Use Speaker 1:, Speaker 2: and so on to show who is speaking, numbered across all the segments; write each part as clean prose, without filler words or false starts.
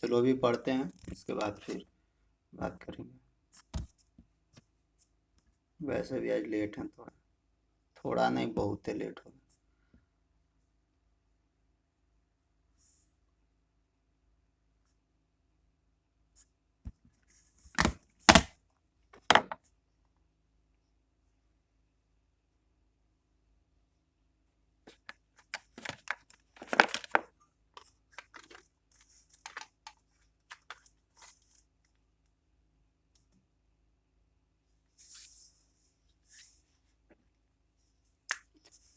Speaker 1: चलो अभी पढ़ते हैं, इसके बाद फिर बात करेंगे। वैसे भी आज लेट है, थोड़ा थोड़ा नहीं, बहुत ही लेट हो गया।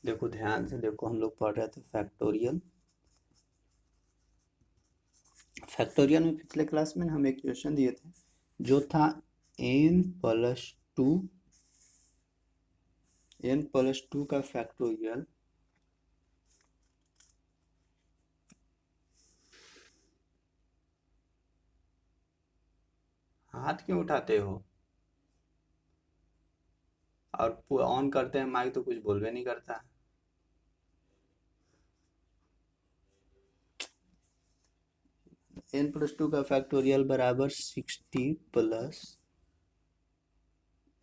Speaker 1: देखो ध्यान से देखो, हम लोग पढ़ रहे थे फैक्टोरियल। फैक्टोरियल में पिछले क्लास में हम एक क्वेश्चन दिए थे जो था n+2, n+2 का फैक्टोरियल। हाथ क्यों उठाते हो? और ऑन करते हैं माइक तो कुछ बोलबे नहीं करता। n+2 का फैक्टोरियल बराबर 60 प्लस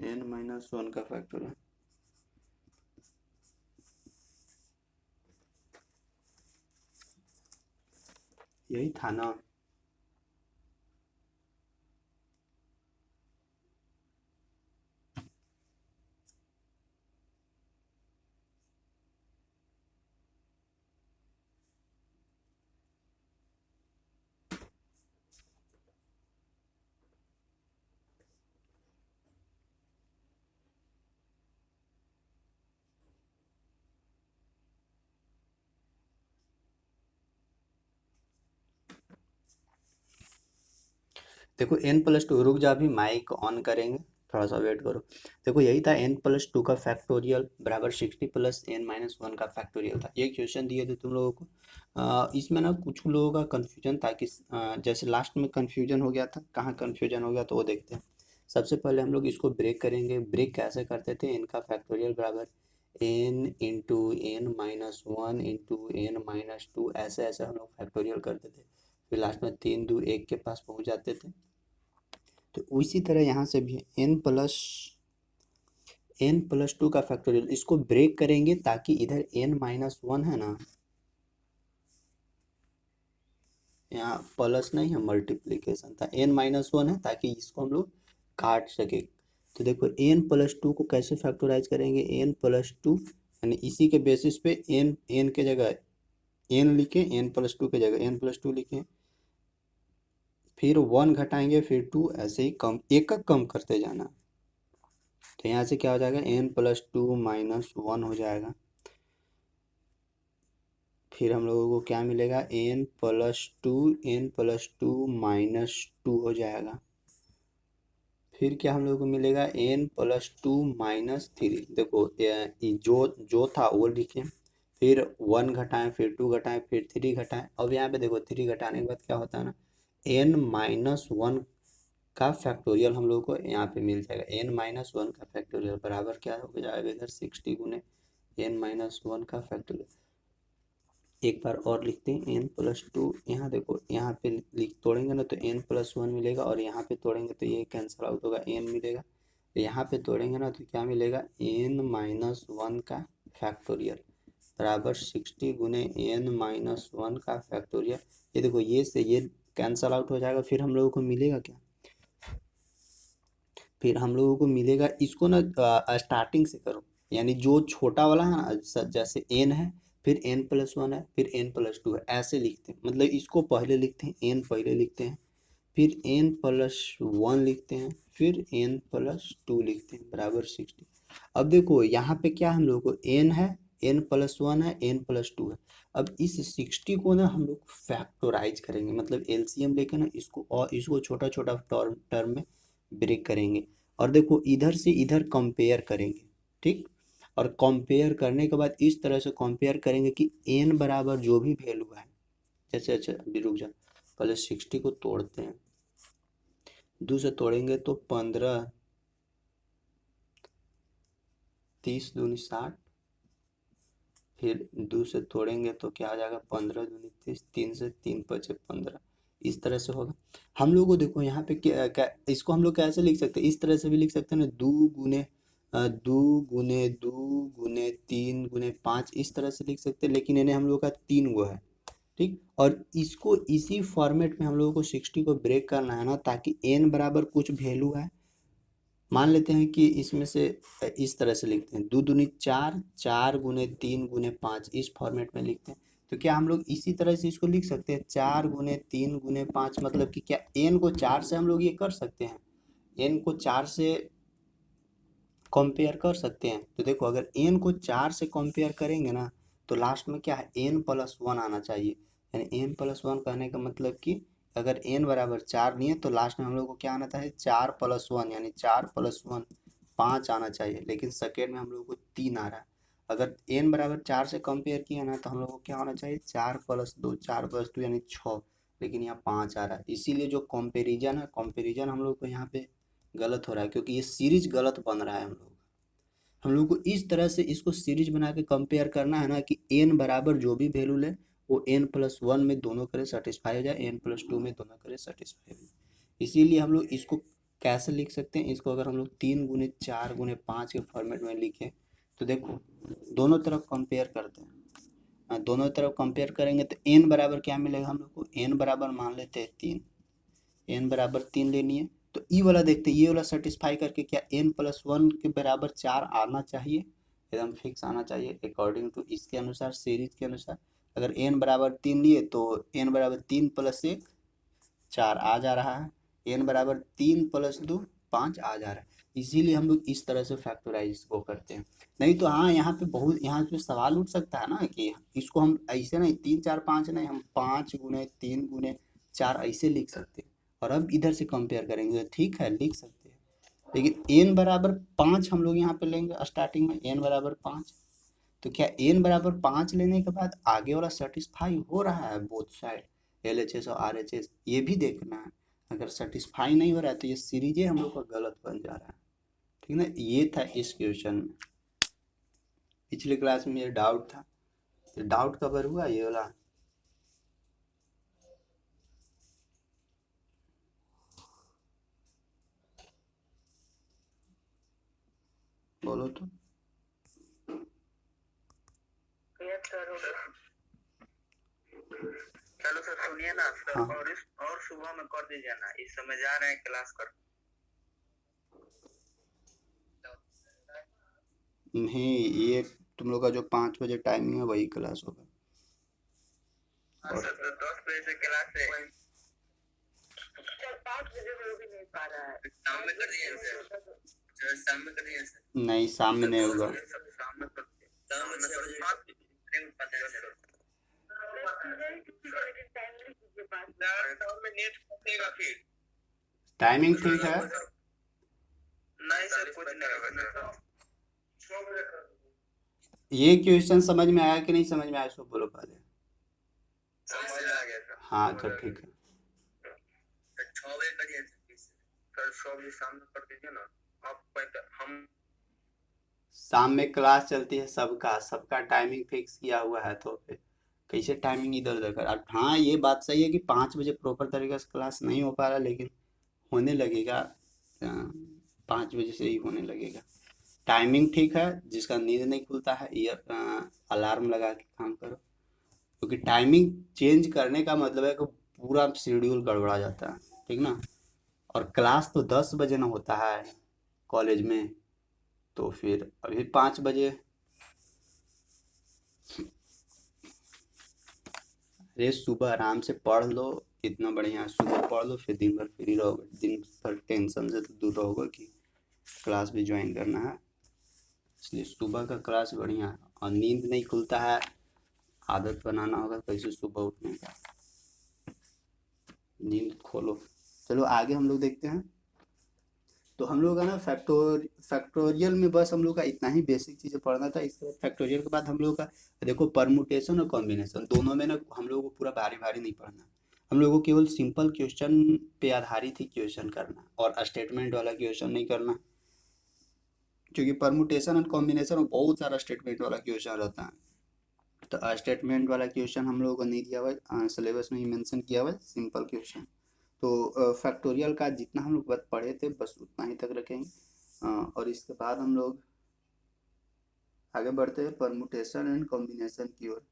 Speaker 1: n-1 का फैक्टोरियल। यही था ना? देखो n+2, रुक जा, अभी माइक ऑन करेंगे, थोड़ा सा वेट करो। देखो यही था, n+2 का फैक्टोरियल बराबर 60 प्लस n-1 का फैक्टोरियल था। ये क्वेश्चन दिए थे तुम लोगों को। इसमें ना कुछ लोगों का कन्फ्यूजन था कि जैसे लास्ट में कन्फ्यूजन हो गया था, कहाँ कन्फ्यूजन हो गया तो वो देखते हैं। सबसे पहले हम लोग इसको ब्रेक करेंगे। ब्रेक कैसे करते थे? n का फैक्टोरियल बराबर n into n-1 into n-2, ऐसे ऐसे हम लोग फैक्टोरियल करते थे। फिर लास्ट में 3 2 1 के पास पहुंच जाते थे। तो उसी तरह यहाँ से भी n+2 का फैक्टोरियल, इसको ब्रेक करेंगे ताकि इधर n-1 है ना, यहाँ प्लस नहीं है, मल्टीप्लीकेशन था, n-1 है ताकि इसको हम लोग काट सके। तो देखो n+2 को कैसे फैक्टराइज करेंगे? n+2 यानी इसी के बेसिस पे n के जगह n लिखे, n+2 के जगह n+2 लिखे, फिर 1 घटाएंगे, फिर 2, ऐसे ही कम एक एक कम करते जाना। तो यहाँ से क्या हो जाएगा? n+2 -1 हो जाएगा। फिर हम लोगों को क्या मिलेगा? n+2 -2 हो जाएगा। फिर क्या हम लोगों को मिलेगा? n+2 -3। देखो जो था वो लिखे, फिर 1 घटाएं, फिर 2 घटाएं, फिर 3 घटाएं। अब यहाँ पे देखो 3 घटाने के बाद क्या होता है ना, n-1 का फैक्टोरियल हम लोग को यहाँ पे मिल जाएगा। n-1 का फैक्टोरियल बराबर क्या हो जाएगा? इधर 60 गुने n-1 का फैक्टोरियल। एक बार और लिखते हैं, n+2, यहाँ देखो, यहाँ पे लिख तोड़ेंगे ना तो n+1 मिलेगा, और यहाँ पे तोड़ेंगे तो ये कैंसिल आउट होगा, n मिलेगा। तो यहाँ पे तोड़ेंगे ना तो क्या मिलेगा? n-1 का फैक्टोरियल बराबर 60 गुने n-1 का फैक्टोरियल। ये देखो, ये से ये कैंसिल आउट हो जाएगा। फिर हम लोगों को मिलेगा क्या? फिर हम लोगों को मिलेगा, इसको ना स्टार्टिंग से करो, यानी जो छोटा वाला है ना, जैसे n है, फिर n+1 है, फिर n+2 है, ऐसे लिखते हैं। मतलब इसको पहले लिखते हैं, n पहले लिखते हैं, फिर n+1 लिखते हैं, फिर n+2 लिखते हैं, बराबर 60। अब देखो यहाँ पे क्या हम लोग को n है, n+1 है, n+2 है। अब इस 60 को ना हम लोग फैक्टोराइज करेंगे, मतलब एलसीएम लेके ना इसको, और इसको छोटा छोटा टर्म में ब्रेक करेंगे। और देखो इधर से इधर कंपेयर करेंगे, ठीक। और कंपेयर करने के बाद इस तरह से कंपेयर करेंगे कि n बराबर जो भी वैल्यू है, जैसे, अच्छा अभी रुक जा, पहले 60 को तोड़ते हैं। 2 से तोड़ेंगे तो 15, 30 दूनी 60, फिर 2 से तोड़ेंगे तो क्या आ जाएगा? 15 दूनी 30, 3 से 3 बचे 15, इस तरह से होगा। हम लोग को देखो यहाँ पे इसको हम लोग कैसे लिख सकते हैं, इस तरह से भी लिख सकते हैं ना, दो गुने तीन गुने पाँच, इस तरह से लिख सकते हैं, लेकिन इन्हें हम लोग का 3 गो है। ठीक, और इसको इसी फॉर्मेट में हम लोगों को 60 को ब्रेक करना है ना, ताकि n बराबर कुछ वैल्यू है। मान लेते हैं कि इसमें से इस तरह से लिखते हैं, दो दूनी चार, चार गुने तीन गुने पाँच, इस फॉर्मेट में लिखते हैं। तो क्या हम लोग इसी तरह से इसको लिख सकते हैं, चार गुने तीन गुने पाँच, मतलब कि क्या n को 4 से हम लोग ये कर सकते हैं, n को 4 से कंपेयर कर सकते हैं। तो देखो अगर n को 4 से कंपेयर करेंगे ना, तो लास्ट में क्या है, n+1 आना चाहिए। यानी n+1 कहने का मतलब कि अगर n बराबर 4 लिए तो लास्ट में हम लोग को क्या आना चाहिए, 4+1, यानी 4+1 5 आना चाहिए, लेकिन सेकेंड में हम लोग को 3 आ रहा है। अगर n बराबर 4 से कंपेयर किया ना, तो हम लोग को क्या होना चाहिए, 4+2, 4+2 यानी 6, लेकिन यहाँ 5 आ रहा है। इसीलिए जो कंपेरिजन है, कंपेरिजन हम लोग को यहाँ पे गलत हो रहा है, क्योंकि ये सीरीज गलत बन रहा है। हम लोग को इस तरह से इसको सीरीज बना के कंपेयर करना है ना, कि n बराबर जो भी वैल्यू ले वो n+1 में दोनों करे सेटिस्फाई हो जाए, n+2 में दोनों करे सेटिस्फाई हो जाए। इसीलिए हम लोग इसको कैसे लिख सकते हैं, इसको अगर हम लोग 3 गुने 4 गुने 5 के फॉर्मेट में लिखें, तो देखो दोनों तरफ कंपेयर करते हैं। दोनों तरफ कंपेयर करेंगे तो n बराबर क्या मिलेगा हम लोग को, n बराबर मान लेते हैं 3, n बराबर 3 लेनी है। तो ई वाला देखते हैं, ये वाला सेटिस्फाई करके क्या n+1 के बराबर 4 आना चाहिए, एकदम फिक्स आना चाहिए अकॉर्डिंग टू इसके अनुसार, सीरीज के अनुसार। अगर n बराबर 3 लिए तो n बराबर 3 + 1 4 आ जा रहा है, n बराबर 3 + 2 5 आ जा रहा है। इसीलिए हम लोग इस तरह से फैक्टराइज को करते हैं। नहीं तो हाँ, यहाँ पे बहुत, यहाँ पे सवाल उठ सकता है ना कि इसको हम ऐसे नहीं 3 4 5 नहीं, हम 5 गुने 3 गुने 4 ऐसे लिख सकते हैं, और अब इधर से कंपेयर करेंगे तो ठीक है लिख सकते हैं। लेकिन n बराबर 5 हम लोग यहाँ पे लेंगे स्टार्टिंग में, n बराबर 5। तो क्या n बराबर 5 लेने के बाद आगे वाला सेटिस्फाई हो रहा है बोथ साइड, LHS और RHS, ये भी देखना है। अगर सेटिस्फाई नहीं हो रहा है तो ये सीरीज हम लोग का गलत बन जा रहा है। ठीक ना, ये था इस क्वेश्चन में। पिछले क्लास में ये डाउट था, तो डाउट कवर हुआ ये वाला। बोलो तो।
Speaker 2: चलो सर सुनिए ना सर,
Speaker 1: हाँ।
Speaker 2: और सुबह में कर दीजिए ना, इस समय जा रहे हैं क्लास कर।
Speaker 1: नहीं, ये तुम लोग का जो 5 बजे टाइमिंग है वही क्लास होगा।
Speaker 2: हाँ सर, तो 10 बजे से क्लास है सर, 5 बजे में भी नहीं पा रहा है, शाम में कर दिए सर, शाम में कर दिए सर।
Speaker 1: नहीं, शाम में नहीं होगा।
Speaker 2: शाम में करते हैं, शाम में 6 बजे नहीं मिल पाते हैं सर। नेट फंसेगा फिर।
Speaker 1: टाइमिंग ठीक है।
Speaker 2: नहीं सर, कुछ नहीं होगा।
Speaker 1: ये क्वेश्चन समझ में आया कि नहीं समझ में आया, इसको बोलो पहले।
Speaker 2: समझ आ गया सर।
Speaker 1: हाँ तो ठीक है।
Speaker 2: 6 बजे करिए सर, 6 बजे शाम में कर दीजिए ना आप। हम
Speaker 1: शाम में क्लास चलती है सबका टाइमिंग फिक्स किया हुआ है, तो फिर कैसे टाइमिंग इधर उधर कर। अब हाँ, ये बात सही है कि 5 बजे प्रॉपर तरीके से क्लास नहीं हो पा रहा, लेकिन होने लगेगा, 5 बजे से ही होने लगेगा। टाइमिंग ठीक है, जिसका नींद नहीं खुलता है ईयर अलार्म लगा के काम करो, क्योंकि टाइमिंग चेंज करने का मतलब है कि पूरा शेड्यूल गड़बड़ा जाता है। ठीक ना, और क्लास तो 10 बजे ना होता है कॉलेज में, तो फिर अभी 5 बजे। अरे सुबह आराम से पढ़ लो, इतना बढ़िया सुबह पढ़ लो, फिर दिन भर फ्री रहोगे, दिन भर टेंशन से तो दूर रहोगे कि क्लास भी ज्वाइन करना है। इसलिए सुबह का क्लास बढ़िया है, और नींद नहीं खुलता है, आदत बनाना होगा कैसे सुबह उठने का, नींद खोलो। चलो आगे हम लोग देखते हैं। तो हम लोग का ना फैक्टोरियल में बस हम लोग का इतना ही बेसिक चीज़ें पढ़ना था। इसके बाद फैक्टोरियल के बाद हम लोग का देखो परमुटेशन और कॉम्बिनेशन दोनों में ना हम लोग को पूरा भारी भारी नहीं पढ़ना। हम लोग को केवल सिंपल क्वेश्चन पे आधारित ही क्वेश्चन करना, और स्टेटमेंट वाला क्वेश्चन नहीं करना, क्योंकि परमुटेशन और कॉम्बिनेशन में बहुत सारा स्टेटमेंट वाला क्वेश्चन रहता है। तो स्टेटमेंट वाला क्वेश्चन हम लोगों को नहीं दिया हुआ है, सिलेबस में ही मेंशन किया हुआ है, सिंपल क्वेश्चन। तो फैक्टोरियल का जितना हम लोग पढ़े थे बस उतना ही तक रखेंगे, और इसके बाद हम लोग आगे बढ़ते हैं परमुटेशन एंड कॉम्बिनेशन की ओर।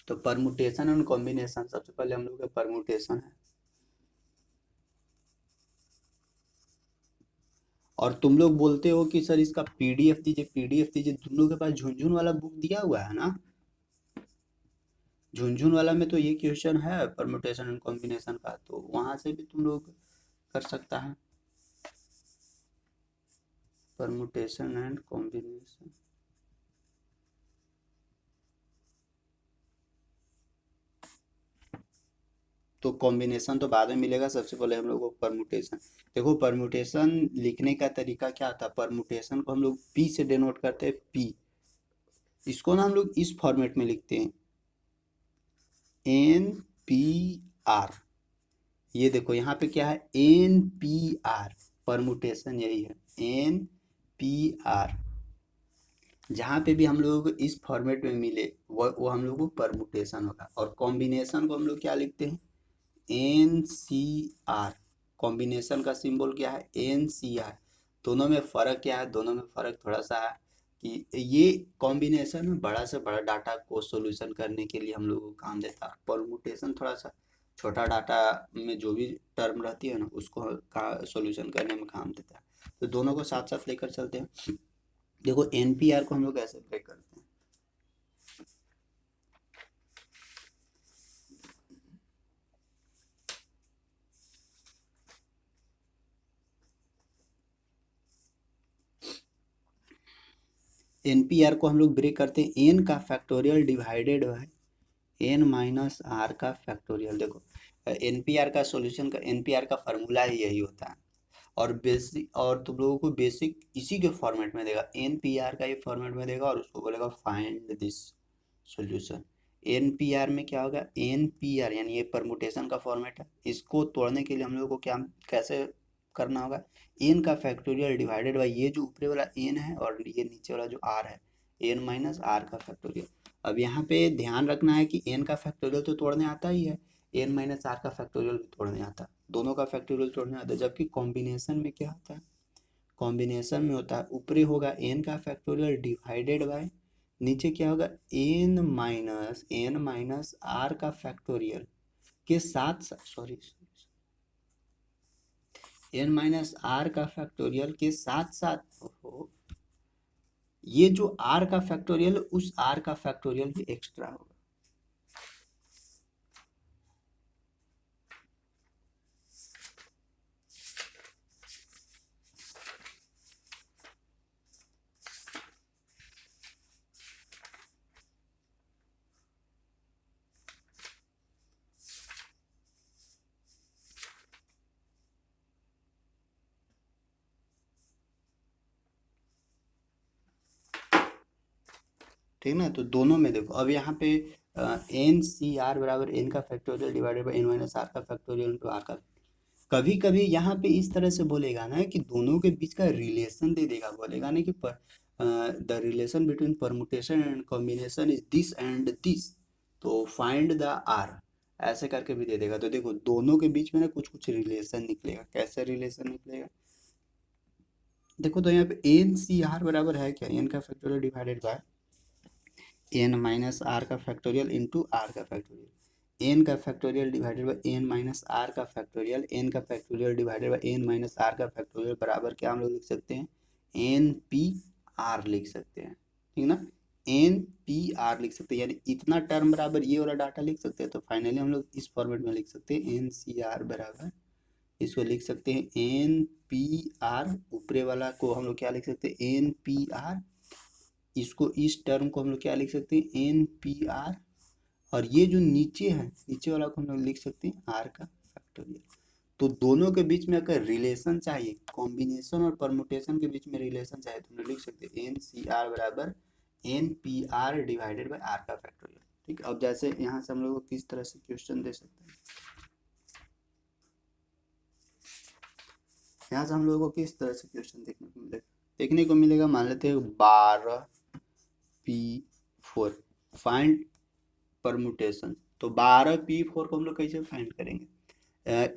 Speaker 1: तो परमुटेशन एंड कॉम्बिनेशन, सबसे पहले हम लोग का परमुटेशन है। और तुम लोग बोलते हो कि सर इसका पीडीएफ दीजिए, पीडीएफ दीजिए। तुम लोग के पास झुनझुन वाला बुक दिया हुआ है ना? झुनझुन वाला में तो ये क्वेश्चन है परमुटेशन एंड कॉम्बिनेशन का, तो वहां से भी तुम लोग कर सकता है परमुटेशन एंड कॉम्बिनेशन। तो कॉम्बिनेशन तो बाद में मिलेगा, सबसे पहले हम लोग को परमुटेशन। देखो परमुटेशन लिखने का तरीका क्या था, परमुटेशन को हम लोग पी से डिनोट करते हैं, पी। इसको ना हम लोग इस फॉर्मेट में लिखते हैं, एन पी आर। ये देखो यहाँ पे क्या है, एन पी आर, परमुटेशन यही है, एन पी आर। जहाँ पे भी हम लोगों को इस फॉर्मेट में मिले वो हम लोग को परमुटेशन होगा। और कॉम्बिनेशन को हम लोग क्या लिखते हैं, एन सी आर। कॉम्बिनेशन का सिंबल क्या है, एन सी आर। दोनों में फ़र्क क्या है, दोनों में फ़र्क थोड़ा सा है कि ये कॉम्बिनेशन बड़ा से बड़ा डाटा को सॉल्यूशन करने के लिए हम लोगों को काम देता है। परमुटेशन थोड़ा सा छोटा डाटा में जो भी टर्म रहती है ना उसको का सॉल्यूशन करने में काम देता है। तो दोनों को साथ साथ लेकर चलते हैं। देखो एनपीआर को हम लोग ऐसे ब्रेक करते हैं, एनपीआर को हम लोग ब्रेक करते हैं एन का factorial divided by N minus R का फैक्टोरियल। देखो एनपीआर का सॉल्यूशन का एनपीआर का फार्मूला ही यही होता है। और बेसिक, और तुम लोगों को बेसिक इसी के फॉर्मेट में देगा, एनपीआर का ये फॉर्मेट में देगा और उसको बोलेगा फाइंड दिस सॉल्यूशन। एनपीआर में क्या होगा, एनपीआर यानी ये परमुटेशन का फॉर्मेट है। इसको तोड़ने के लिए हम लोगों को क्या कैसे करना होगा, एन का फैक्टोरियल डिवाइडेड बाई ये जो ऊपरे वाला एन है और ये नीचे वाला जो आर है, एन माइनस आर का फैक्टोरियल। अब यहाँ पे ध्यान रखना है कि एन का फैक्टोरियल तो तोड़ने आता ही है, एन माइनस आर का फैक्टोरियल भी तोड़ने आता है, दोनों का फैक्टोरियल तोड़ने आता है। जबकि कॉम्बिनेशन में क्या होता है, कॉम्बिनेशन में होता है ऊपरे होगा एन का फैक्टोरियल डिवाइडेड बाय नीचे क्या होगा, एन माइनस आर का फैक्टोरियल के साथ साथ, सॉरी, एन माइनस आर का फैक्टोरियल के साथ साथ ये जो आर का फैक्टोरियल उस आर का फैक्टोरियल भी एक्स्ट्रा होगा। ठीक ना? तो दोनों में देखो अब यहाँ पे एन सी आर बराबर एन का factorial divided by N minus R का फैक्टोरियल इंटू आर का। कभी कभी यहाँ पे इस तरह से बोलेगा ना कि दोनों के बीच का रिलेशन दे देगा, बोलेगा ना कि the relation between permutation and combination is this and this, तो फाइंड द आर, ऐसे करके भी दे देगा। तो देखो दोनों के बीच में ना कुछ कुछ रिलेशन निकलेगा। कैसे रिलेशन निकलेगा, देखो तो यहाँ पे एन सी आर बराबर है क्या, एन का factorial divided by N minus R का फैक्टोरियल इंटू आर का फैक्टोरियल। एन का factorial divided by N minus R का फैक्टोरियल, एन का factorial divided by N minus R का फैक्टोरियल बराबर क्या हम लोग लिख सकते हैं, एन पी आर लिख सकते हैं। ठीक ना, एन पी आर लिख सकते हैं, यानी इतना टर्म बराबर ये वाला डाटा लिख सकते हैं। तो फाइनली हम लोग इस फॉर्मेट में लिख सकते हैं, एन सी आर बराबर, इसको लिख सकते हैं एन पी आर, ऊपरे वाला को हम लोग क्या लिख सकते हैं, एन पी आर। इसको इस टर्म को हम लोग क्या लिख सकते हैं, एन पी आर। और ये जो नीचे है, नीचे वाला को हम लोग लिख सकते हैं आर का फैक्टोरियल। तो दोनों के बीच में अगर रिलेशन चाहिए, कॉम्बिनेशन और परमुटेशन के बीच में रिलेशन चाहिए, तो हम लोग लिख सकते हैं एन सी आर बराबर N P R divided by R का फैक्टोरियल। ठीक, अब जैसे यहाँ से हम लोग को किस तरह से क्वेश्चन दे सकते हैं, यहाँ से हम लोगों को किस तरह से क्वेश्चन देखने को मिलेगा, मान लेते हैं 12p4 फाइंड परमुटेशन। तो 12p4 को हम लोग कैसे फाइंड करेंगे,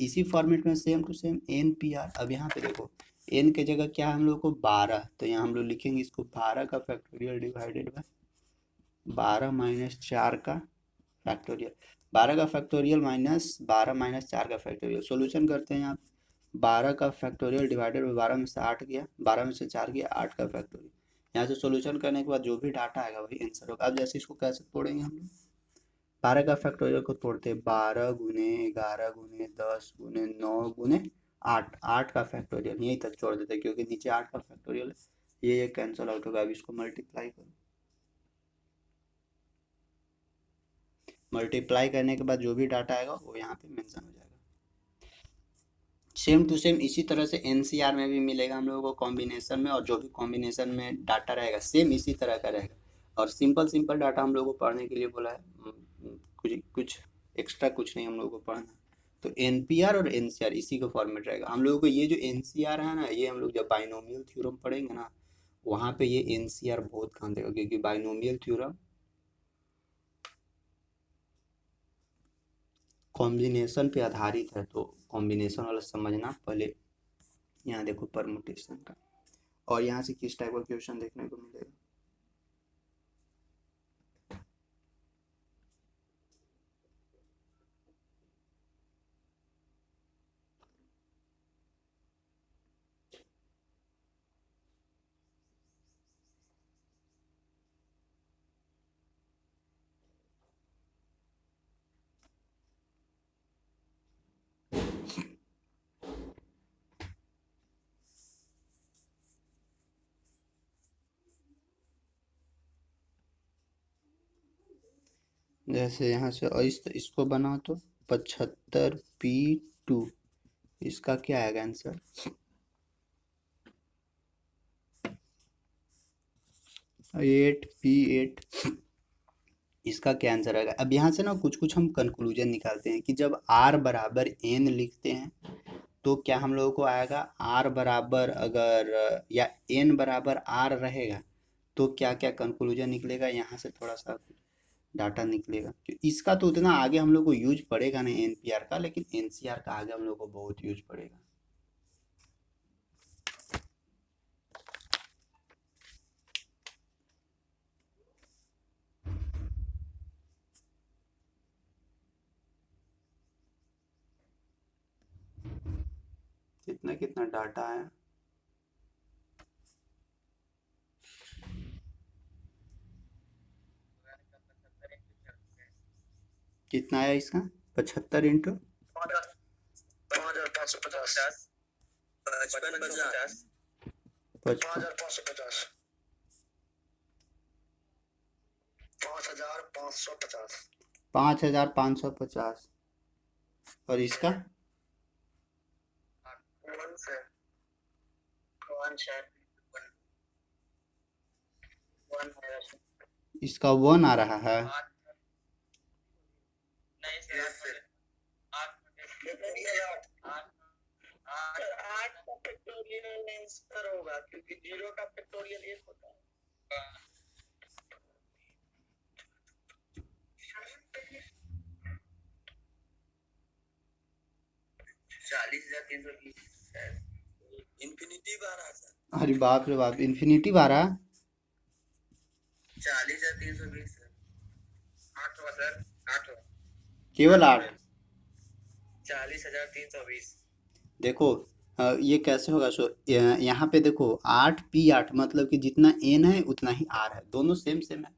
Speaker 1: इसी फॉर्मेट में सेम टू सेम NPR। अब यहाँ पे देखो n के जगह क्या है हम लोग को 12, तो यहाँ हम लोग लिखेंगे इसको 12 का फैक्टोरियल डिवाइडेड बाय 12 माइनस 4 का फैक्टोरियल, 12 का फैक्टोरियल माइनस 12 माइनस 4 का फैक्टोरियल। सॉल्यूशन करते हैं यहाँ 12 का फैक्टोरियल डिवाइडेड बाय 12 में से 8 गया, 12 में से 4 गया, 8 का फैक्टोरियल। यहाँ से सॉल्यूशन करने के बाद जो भी डाटा आएगा वही आंसर होगा। अब जैसे इसको कैसे तोड़ेंगे हम लोग, 12 का फैक्टोरियल को तोड़ते हैं 12 गुने 11 गुने 10 गुने 9 गुने 8, 8 का फैक्टोरियल यहीं तक छोड़ देते हैं क्योंकि नीचे 8 का फैक्टोरियल है, ये कैंसिल आउट होगा। अब इसको मल्टीप्लाई करो, मल्टीप्लाई करने के बाद जो भी डाटा आएगा वो यहाँ पे मेंशन हो जाएगा। सेम टू सेम इसी तरह से NCR में भी मिलेगा हम लोगों को कॉम्बिनेशन में, और जो भी कॉम्बिनेशन में डाटा रहेगा सेम इसी तरह का रहेगा। और सिंपल सिंपल डाटा हम लोगों को पढ़ने के लिए बोला है, कुछ एक्स्ट्रा कुछ नहीं हम लोगों को पढ़ना। तो NPR और NCR इसी का फॉर्मेट रहेगा हम लोगों को। ये जो NCR है ना, ये हम लोग जब बाइनोमियल थ्योरम पढ़ेंगे ना, वहाँ पे ये NCR बहुत काम देगा, क्योंकि बाइनोमियल थ्योरम कॉम्बिनेशन पे आधारित है। तो कॉम्बिनेशन वाला समझना पहले। यहाँ देखो परमुटेशन का, और यहाँ से किस टाइप का क्वेश्चन देखने को मिलेगा। जैसे यहाँ से इसको बनाओ तो 75p2, इसका क्या आएगा आंसर, 8p8, इसका क्या आंसर आएगा। अब यहाँ से ना कुछ कुछ हम कंक्लूजन निकालते हैं कि जब r बराबर n लिखते हैं तो क्या हम लोगों को आएगा r बराबर, अगर या n बराबर r रहेगा तो क्या क्या कंक्लूजन निकलेगा, यहाँ से थोड़ा सा डाटा निकलेगा। तो इसका तो उतना आगे हम लोग को यूज पड़ेगा नहीं NPR का, लेकिन NCR का आगे हम लोग को बहुत यूज पड़ेगा। कितना कितना डाटा है, कितना आया इसका 75 इंटू
Speaker 2: 5550 5550 5550 5550
Speaker 1: 5550, और इसका इसका 1 आ रहा है।
Speaker 2: होगा क्योंकि 0 का फैक्टोरियल 1 होता है। 40,320 इन्फिनिटी 12,000।
Speaker 1: अरे बाप रे बाप, इन्फिनिटी 12,
Speaker 2: 40,320 8 हुआ सर, 8 हुआ,
Speaker 1: केवल 8।
Speaker 2: 40,320।
Speaker 1: देखो ये कैसे होगा, सो यहाँ पे देखो 8p8 मतलब कि जितना n है उतना ही r है, दोनों सेम सेम है।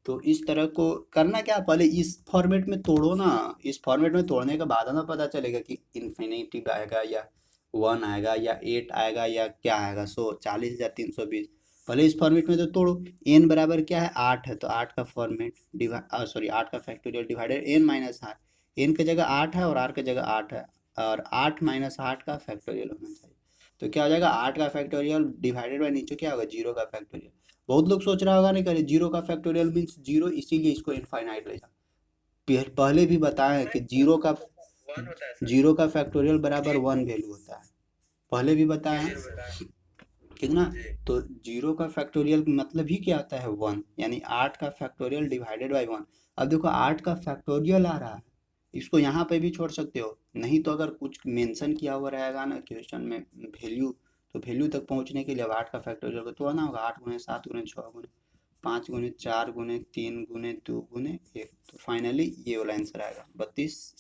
Speaker 1: तो इस तरह को करना क्या, पहले इस फॉर्मेट में तोड़ो ना, इस फॉर्मेट में तोड़ने के बाद ना पता चलेगा कि इन्फिनिटी आएगा या 1 आएगा या 8 आएगा या क्या आएगा। सो 40,320 पहले इस फॉर्मेट में तो तोड़ो। n बराबर क्या है 8 है, तो 8 का फॉर्मेट 8 का factorial divided n minus r, n के जगह 8 है और r के जगह 8 है, और 8 माइनस 8 का फैक्टोरियल होना चाहिए। तो क्या हो जाएगा 8 का फैक्टोरियल डिवाइडेड बाय नीचे क्या होगा 0 का फैक्टोरियल। बहुत लोग सोच रहा होगा नहीं करे 0 का फैक्टोरियल मीन्स 0, इसीलिए इसको इनफाइनाइट ले जाओ। पहले भी बताया है कि जीरो का
Speaker 2: 1 होता है सर।
Speaker 1: जीरो का फैक्टोरियल बराबर 1 वैल्यू होता है, पहले भी बताया है, ठीक ना।
Speaker 2: जी।
Speaker 1: तो जीरो का फैक्टोरियल मतलब ही क्या आता है 1, यानी 8 का फैक्टोरियल डिवाइडेड बाई 1। अब देखो 8 का फैक्टोरियल आ रहा है, इसको यहाँ पे भी छोड़ सकते हो, नहीं तो अगर कुछ मेंशन किया हुआ रहेगा ना क्वेश्चन में वैल्यू, तो वैल्यू तक पहुँचने के लिए अब 8 का फैक्टोरियल को तोड़ना होगा, 8 गुने 7 गुने 6 गुने 5 गुने 4 गुने 3 गुने 2 गुने 1, तो फाइनली ये वाला आंसर आएगा 40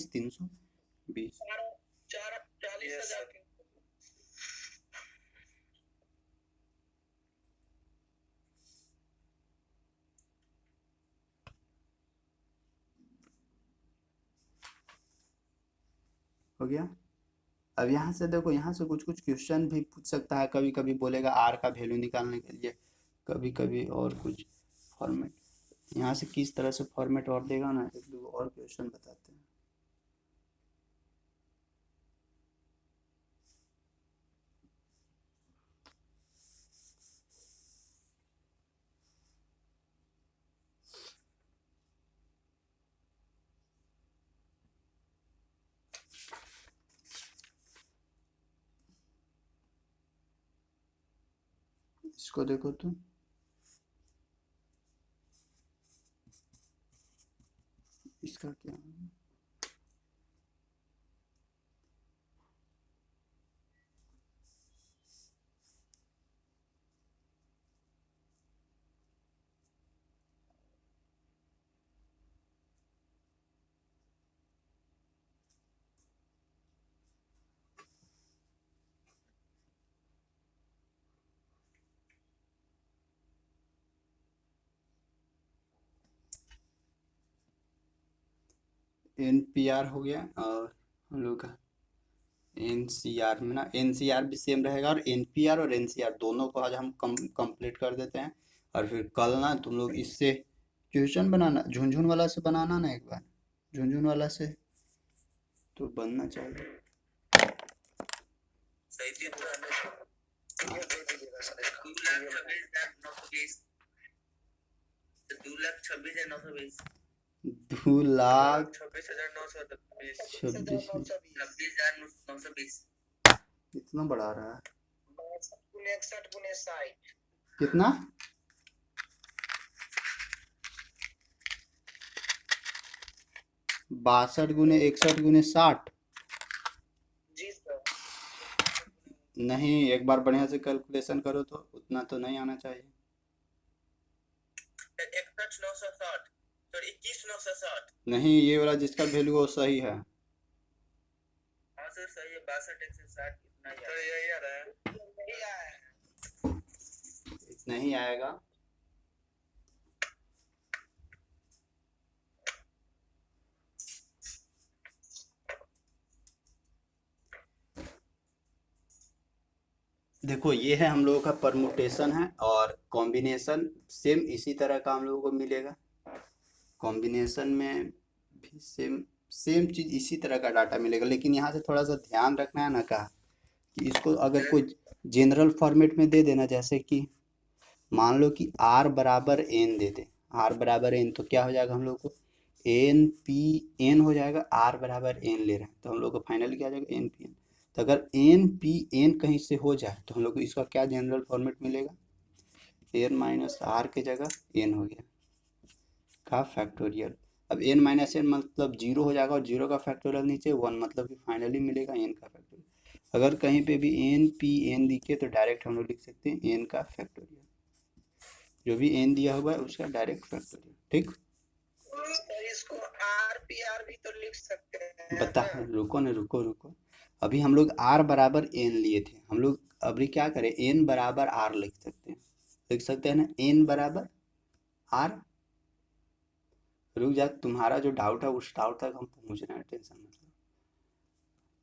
Speaker 1: 320।
Speaker 2: 40,000।
Speaker 1: हो गया। अब यहाँ से देखो, यहाँ से कुछ कुछ क्वेश्चन भी पूछ सकता है, कभी कभी बोलेगा आर का वैल्यू निकालने के लिए, कभी कभी और कुछ फॉर्मेट, यहाँ से किस तरह से फॉर्मेट और देगा ना, एक दो और क्वेश्चन बताते हैं। इसको देखो तुम, इसका क्या है? NPR हो गया, और हम लोग का NCR में ना, NCR भी सेम रहेगा, और NPR और NCR दोनों को आज हम कंप्लीट कर देते हैं, और फिर कल ना तुम लोग इससे क्वेश्चन बनाना, झुनझुन वाला से बनाना ना एक बार, झुनझुन वाला से तो बनना चाहिए।
Speaker 2: सही थी तो ये दे दीजिएगा सर इसका 2,26,920। 2,26,920।
Speaker 1: 2,26,920
Speaker 2: 26,920।
Speaker 1: इतना बढ़ा रहा है,
Speaker 2: 61 गुने 60।
Speaker 1: कितना? 62 गुने 61 गुने 60?
Speaker 2: जी सर।
Speaker 1: नहीं, एक बार बढ़िया से कैलकुलेशन करो तो उतना तो नहीं आना चाहिए।
Speaker 2: 61,960 सॉरी 21,960।
Speaker 1: नहीं, ये वाला जिसका वैल्यू वो सही है।
Speaker 2: हाँ सर सही है, 62,160 इतना ही तो यही आ रहा है। नहीं आया है,
Speaker 1: इतना ही आएगा। देखो ये है हम लोगों का परमुटेशन है, और कॉम्बिनेशन सेम इसी तरह का हम लोगों को मिलेगा, कॉम्बिनेशन में भी सेम सेम चीज़ इसी तरह का डाटा मिलेगा, लेकिन यहाँ से थोड़ा सा ध्यान रखना है ना, कहा कि इसको अगर कोई जनरल फॉर्मेट में दे देना, जैसे कि मान लो कि r बराबर n दे दे, r बराबर n, तो क्या हो जाएगा हम लोग को एन पी एन हो जाएगा, r बराबर n ले रहे हैं तो हम लोग को फाइनली क्या आ जाएगा एन पी एन। तो अगर एन पी एन कहीं से हो जाए तो हम लोग को इसका क्या जनरल फॉर्मेट मिलेगा, एन माइनस आर के जगह एन हो गया का फैक्टोरियल। अब एन माइनस एन मतलब जीरो हो जाएगा, और जीरो का फैक्टोरियल नीचे 1, मतलब कि फाइनली मिलेगा एन का फैक्टोरियल। अगर कहीं पे भी एन पी एन दिखे तो डायरेक्ट हम लोग लिख सकते हैं एन का फैक्टोरियल, जो भी एन दिया हुआ है उसका डायरेक्ट फैक्टोरियल, ठीक।
Speaker 2: इसको आर भी तो लिख सकते हैं।
Speaker 1: बता, रुको ना, रुको रुको, अभी हम लोग r बराबर n लिए थे, हम लोग अभी क्या करें, n बराबर r लिख सकते हैं ना, n बराबर r। रुक जा, तुम्हारा जो डाउट है उस डाउट तक हम पहुंच रहे हैं, टेंशन मतलब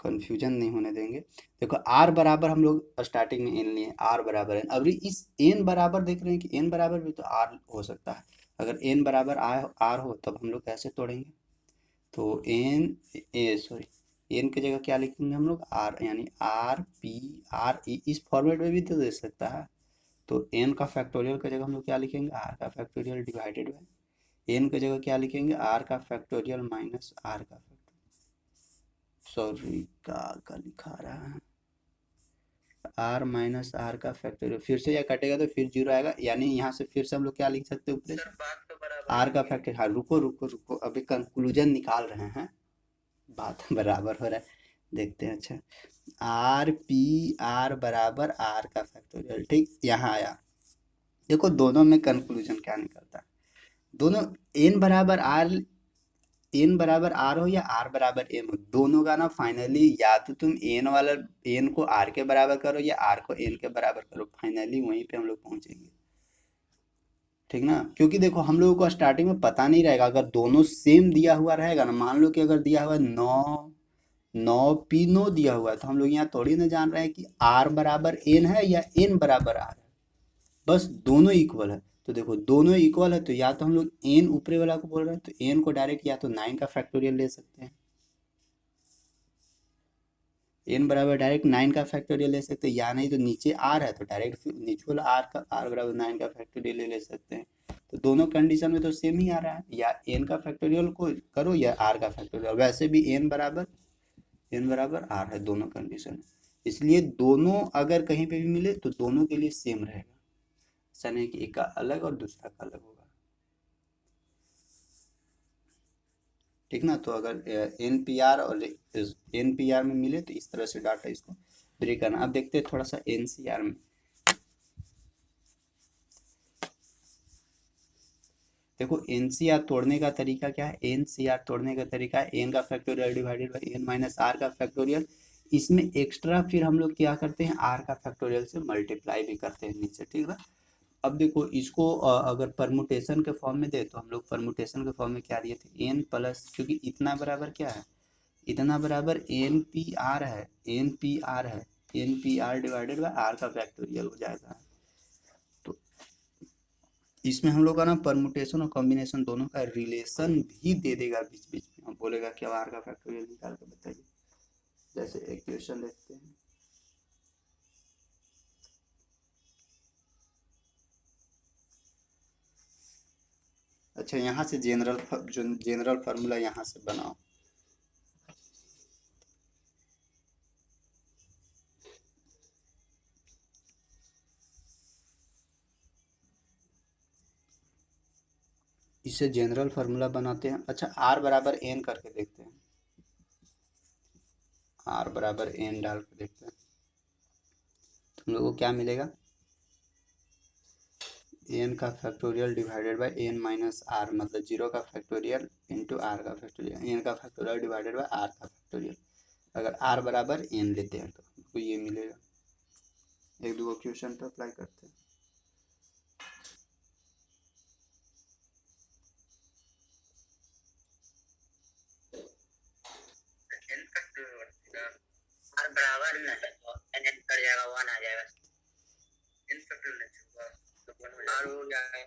Speaker 1: कंफ्यूजन नहीं होने देंगे। देखो r बराबर हम लोग स्टार्टिंग में n लिए, r बराबर n, अभी इस n बराबर देख रहे हैं कि n बराबर भी तो r हो सकता है, अगर n बराबर r हो तब हम लोग कैसे तोड़ेंगे, तो एन ए सॉरी एन की जगह क्या लिखेंगे हम लोग आर, यानी आर पी आर ई, इस फॉर्मेट में भी तो दे सकता है। तो एन का फैक्टोरियल की जगह हम लोग क्या लिखेंगे, आर का फैक्टोरियल डिवाइडेड बाय एन की जगह क्या लिखेंगे, आर का फैक्टोरियल माइनस आर का फैक्टोरियल, सॉरी का लिखा रहा है, आर माइनस आर का फैक्टोरियल, फिर से यह कटेगा तो फिर जीरो आएगा, यानी यहाँ से फिर से हम लोग क्या लिख सकते हैं ऊपर
Speaker 2: सर
Speaker 1: से,
Speaker 2: बात तो बराबर
Speaker 1: आर
Speaker 2: ही
Speaker 1: का
Speaker 2: है।
Speaker 1: फैक्टर, हाँ रुको रुको रुको, अभी कंक्लूजन निकाल रहे हैं, बात बराबर हो रहा है, देखते हैं। अच्छा, आर पी आर बराबर आर का फैक्टोरियल, ठीक, यहाँ आया, देखो दोनों में कंक्लूजन क्या निकलता है, दोनों एन बराबर आर, एन बराबर आर हो या आर बराबर एन हो, दोनों का ना फाइनली या तो तुम एन वाला, एन को आर के बराबर करो या आर को एन के बराबर करो, फाइनली वहीं पे हम लोग पहुंचेंगे, ठीक ना, क्योंकि देखो हम लोगों को स्टार्टिंग में पता नहीं रहेगा, अगर दोनों सेम दिया हुआ रहेगा ना, मान लो कि अगर दिया हुआ है 9 दिया हुआ है, तो हम लोग यहाँ थोड़ी ना जान रहे हैं कि आर बराबर एन है या एन बराबर आर है, बस दोनों इक्वल है, तो देखो दोनों इक्वल है तो या तो हम लोग एन ऊपरे वाला को बोल रहे हैं तो एन को डायरेक्ट या तो 9 का फैक्टोरियल ले सकते हैं, एन बराबर डायरेक्ट 9 का फैक्टोरियल ले सकते हैं, या नहीं तो नीचे आर है तो डायरेक्ट नीचे वाला आर का, आर बराबर 9 का फैक्टोरियल ले सकते हैं, तो दोनों कंडीशन में तो सेम ही आ रहा है, या एन का फैक्टोरियल को करो या आर का फैक्टोरियल, वैसे भी एन बराबर आर है दोनों कंडीशन, इसलिए दोनों अगर कहीं पे भी मिले तो दोनों के लिए सेम रहेगा, ऐसा नहीं कि एक का अलग और दूसरा का अलग होगा, ठीक ना, तो अगर एन पी आर और एन पी आर में मिले तो इस तरह से डाटा इसको ब्रेक करना। अब देखते हैं थोड़ा सा एन सी आर में, देखो एनसीआर तोड़ने का तरीका क्या है, एनसीआर तोड़ने का तरीका है एन का factorial divided by N minus R का फैक्टोरियल, इसमें एक्स्ट्रा फिर हम लोग क्या करते हैं, आर का फैक्टोरियल से मल्टीप्लाई भी करते हैं नीचे, ठीक है। अब देखो इसको अगर परमुटेशन के फॉर्म में दे तो हम लोग परमुटेशन के फॉर्म में क्या दिए थे, एन प्लस, क्योंकि इतना बराबर क्या है, इतना बराबर एन पी आर है, एन पी आर है, N P R divided by R का फैक्टोरियल हो जाएगा, तो इसमें हम लोग का ना परमुटेशन और कॉम्बिनेशन दोनों का रिलेशन भी दे देगा बीच बीच में, और बोलेगा कि अब आर का फैक्टोरियल निकाल के बताइए, जैसे एक क्वेश्चन देखते हैं, अच्छा यहाँ से जनरल फार्मूला यहाँ से बनाओ, इसे जनरल फार्मूला बनाते हैं। अच्छा आर बराबर एन करके देखते हैं, आर बराबर एन डाल के देखते हैं, तो हम लोग को क्या मिलेगा, एन का factorial divided by N minus R, मतलब 0 का फैक्टोरियल इंटू आर का फैक्टोरियल, एन का फैक्टोरियल डिवाइडेड बाय आर का फैक्टोरियल, अगर आर बराबर एन लेते हैं तो हमको ये मिलेगा, एक दो क्वेश्चन पे अप्लाई करते हैं,
Speaker 2: एन का आर बराबर ना है तो एन एन कर जाएगा, 1 आ जाएगा, एन फैक्टोरियल नहीं होगा तो आर हो जाएगा,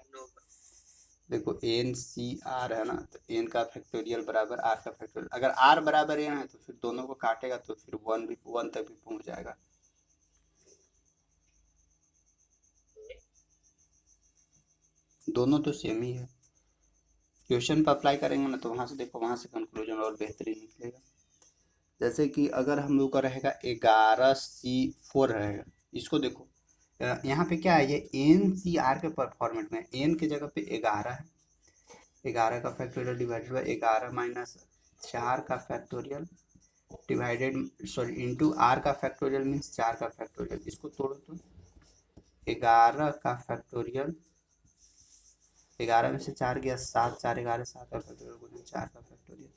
Speaker 1: देखो एन सी आर है ना, तो एन का फैक्टोरियल बराबर आर का फैक्टोरियल, अगर आर बराबर एन है तो फिर दोनों को काटेगा तो फिर 1 तक भी पहुंच जाएगा, दोनों तो सेम ही है, क्वेश्चन पर अप्लाई करेंगे ना तो वहां से देखो, वहां से कंक्लूजन और बेहतरीन निकलेगा, जैसे कि अगर हम लोग का रहेगा 11C4 रहेगा, इसको देखो यहाँ पे क्या है, ये एन सी आर के फॉर्मेट में, एन की जगह पे 11 है, 11 का फैक्टोरियल डिवाइडेड बाई 11 माइनस 4 का factorial divided, sorry into R का फैक्टोरियल मीन्स 4 का फैक्टोरियल, इसको तोड़ो तो 11 का फैक्टोरियल, 11 में से 4 गया 7, 4 11 7 का फैक्टोरियल गुने 4 का फैक्टोरियल,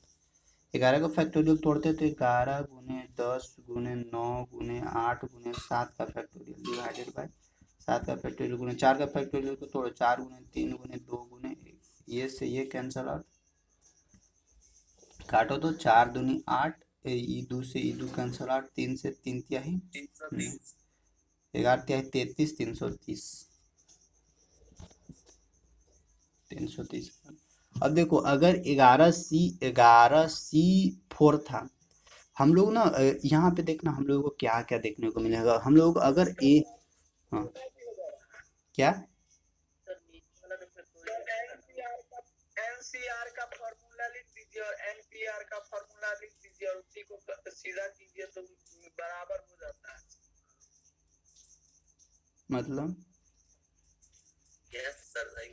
Speaker 1: 11 का फैक्टोरियल तोड़ते तो 11 गुने 10 गुने 9 गुने 8 गुने 7 का फैक्टोरियल डिवाइडेड बाय 7 का फैक्टोरियल गुने 4 का फैक्टोरियल को तोड़ो, 4 गुने 3 गुने 2 गुने 1, ये से ये कैंसल आउट, काटो तो 4 दूनी 8, ईदू से ईदू कैंसल आउट, 3 से 3 तिहाई 11 तिहाई 33, 330, अब देखो अगर 11C4 था, हम लोग ना यहाँ पे देखना हम लोगों को क्या क्या देखने को मिलेगा, हम लोग अगर ए, हाँ क्या,
Speaker 2: एनसीआर का फॉर्मूला लिख दीजिए और एनपीआर का फॉर्मूला लिख दीजिए और उसी को सीधा कीजिए तो बराबर हो जाता है।
Speaker 1: मतलब
Speaker 2: यस सर भाई।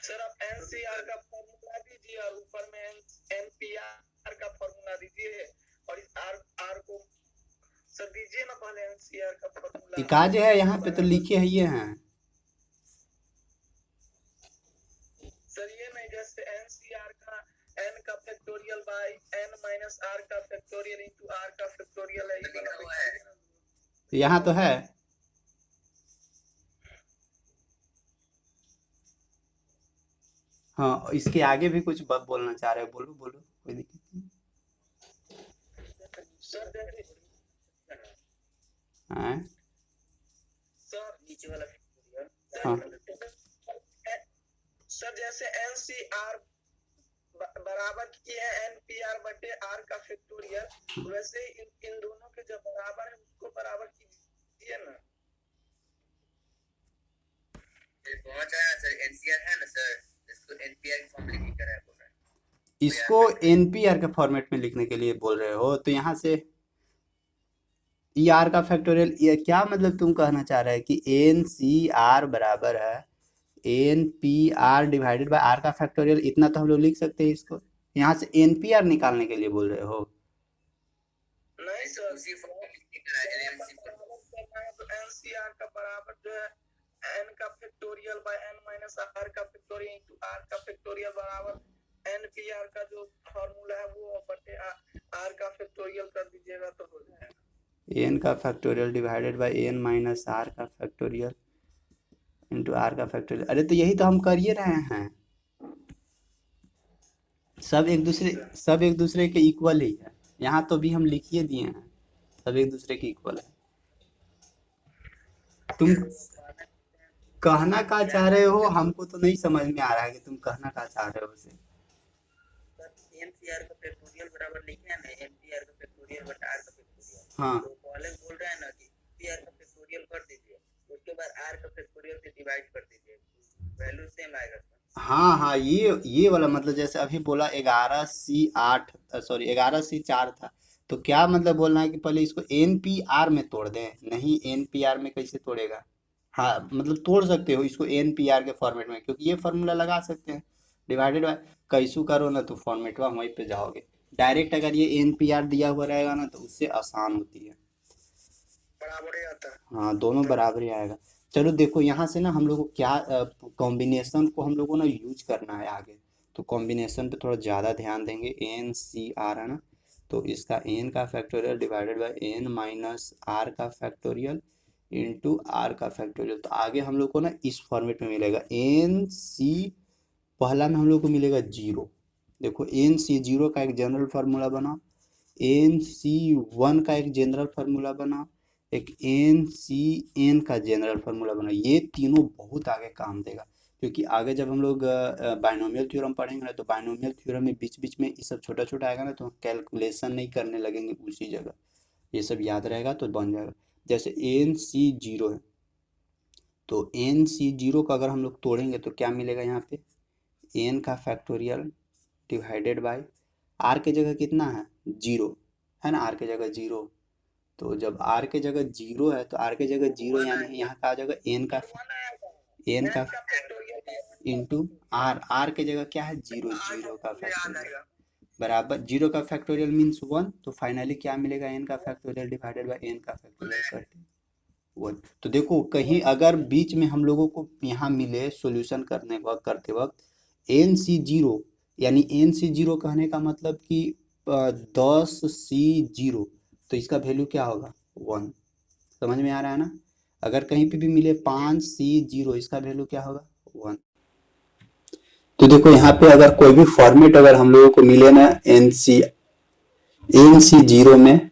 Speaker 2: सर आप एनसीआर का फॉर्मूला दीजिए और ऊपर में एनपीआर का फॉर्मूला दीजिए और इस आर को सर दीजिए ना पहले एनसीआर का फॉर्मूला।
Speaker 1: काज है यहाँ पे तो लिखे है ये हैं
Speaker 2: सर ये नहीं, जैसे एनसीआर का एन का factorial by N minus R का फैक्टोरियल इनटू आर का फैक्टोरियल है, ये लिखा हुआ है
Speaker 1: यहाँ तो है। हाँ इसके आगे भी कुछ बोलना चाह रहे हो, बोलो बोलो, कोई दिक्कत नहीं। हाँ
Speaker 2: सर नीचे वाला
Speaker 1: हाँ
Speaker 2: सर जैसे एनसीआर बराबर किए हैं एनपीआर बटे आर का फैक्टोरियल, वैसे इन दोनों के जो बराबर है उसको बराबर कीजिए ना। पहुंच आया सर, एनसीआर है ना सर, इसको एनपीआर के फॉर्म में लिखा है।
Speaker 1: इसको एनपीआर के फॉर्मेट में लिखने के लिए बोल रहे हो, तो यहाँ से ई आर का फैक्टोरियल, ये क्या मतलब तुम कहना चाह रहे हैं कि एन सी आर बराबर है N P R divided by R का फैक्टोरियल, इतना तो हम लोग लिख सकते हैं इसको। यहाँ से एन पी आर निकालने के लिए बोल रहे हो?
Speaker 2: नहीं सर, उसी फॉर्म में लिखना है एनसीआर का बराबर जो है एन का factorial by N minus R का फैक्टोरियल इनटू आर का फैक्टोरियल बराबर एनपीआर का जो फार्मूला है वो बटे आर का फैक्टोरियल कर दीजिएगा तो हो जाएगा।
Speaker 1: एन का factorial divided by N minus R का फैक्टोरियल इंटू आर का फैक्टोरियल। अरे तो यही तो हम कर ही रहे हैं, सब एक दूसरे के इक्वल ही है। यहाँ तो भी हम लिखिए दिए हैं, सब एक दूसरे के इक्वल है। तुम कहना क्या चाह रहे हो हमको तो नहीं समझ में आ रहा है कि तुम कहना क्या चाह रहे हो उसे।
Speaker 2: एनसीआर का फैक्टोरियल बराबर लिखना है एनपीआर का फैक्टोरियल बटा आर का फैक्टोरियल।
Speaker 1: हाँ
Speaker 2: तो पहले बोल रहा है ना कि पीआर का फैक्टोरियल कर दीजिए, उसके बाद आर का फैक्टोरियल से डिवाइड कर दीजिए, वैल्यू सेम आएगा सर।
Speaker 1: हाँ हाँ, ये वाला मतलब जैसे अभी बोला 11C4 था, तो क्या मतलब बोलना है कि पहले इसको एनपीआर में तोड़ दें? नहीं, एनपीआर में कैसे तोड़ेगा? हाँ मतलब तोड़ सकते हो इसको एनपीआर के फॉर्मेट में, क्योंकि ये फॉर्मूला लगा सकते हैं डिवाइडेड बाय, कैसू करो ना तो फॉर्मेट वहीं पे जाओगे डायरेक्ट। अगर ये एनपीआर दिया हुआ रहेगा ना तो उससे आसान होती है,
Speaker 2: बराबर ही आता है।
Speaker 1: हाँ दोनों बराबर ही आएगा। चलो देखो यहाँ से ना हम लोग को क्या कॉम्बिनेशन को हम लोग को ना यूज करना है आगे, तो कॉम्बिनेशन पे थोड़ा ज़्यादा ध्यान देंगे। एन सी आर है ना, तो इसका एन का factorial divided by N minus R का फैक्टोरियल इंटू आर का फैक्टोरियल। तो आगे हम लोग को ना इस फॉर्मेट में मिलेगा एन सी, पहला में हम लोग को मिलेगा 0। देखो एन सी 0 का एक जनरल फार्मूला बना, एन सी 1 का एक जनरल फार्मूला बना, एक एन सी एन का जनरल फार्मूला बना। ये तीनों बहुत आगे काम देगा, क्योंकि आगे जब हम लोग बाइनोमियल थ्योरम पढ़ेंगे ना, तो बाइनोमियल थ्योरम में बीच बीच में ये सब छोटा छोटा आएगा ना, तो कैलकुलेशन नहीं करने लगेंगे उसी जगह, ये सब याद रहेगा तो बन जाएगा। जैसे एन सी 0 है, तो एन सी 0 का अगर हम लोग तोड़ेंगे तो क्या मिलेगा यहाँ पे, एन का फैक्टोरियल डिवाइडेड बाय आर के जगह कितना है 0 है ना, आर के जगह 0। तो जब आर के जगह 0 है तो आर के जगह 0 यानी यहाँ का आ जाएगा एन का इंटू आर के जगह क्या है 0 का फैक्टोरियल बराबर 0 का फैक्टोरियल मीन्स 1। तो फाइनली क्या मिलेगा, एन का फैक्टोरियल डिवाइडेड बाय एन का फैक्टोरियल करते 1। तो देखो कहीं अगर बीच में हम लोगों को यहाँ मिले सॉल्यूशन करते वक्त एन सी 0, यानी एन सी 0 कहने का मतलब कि 10C0, तो इसका वैल्यू क्या होगा 1। समझ में आ रहा है ना? अगर कहीं पे भी मिले 5C0, इसका वैल्यू क्या होगा 1। तो देखो यहाँ पे अगर कोई भी फॉर्मेट अगर हम लोगों को मिले ना एन सी 0 में,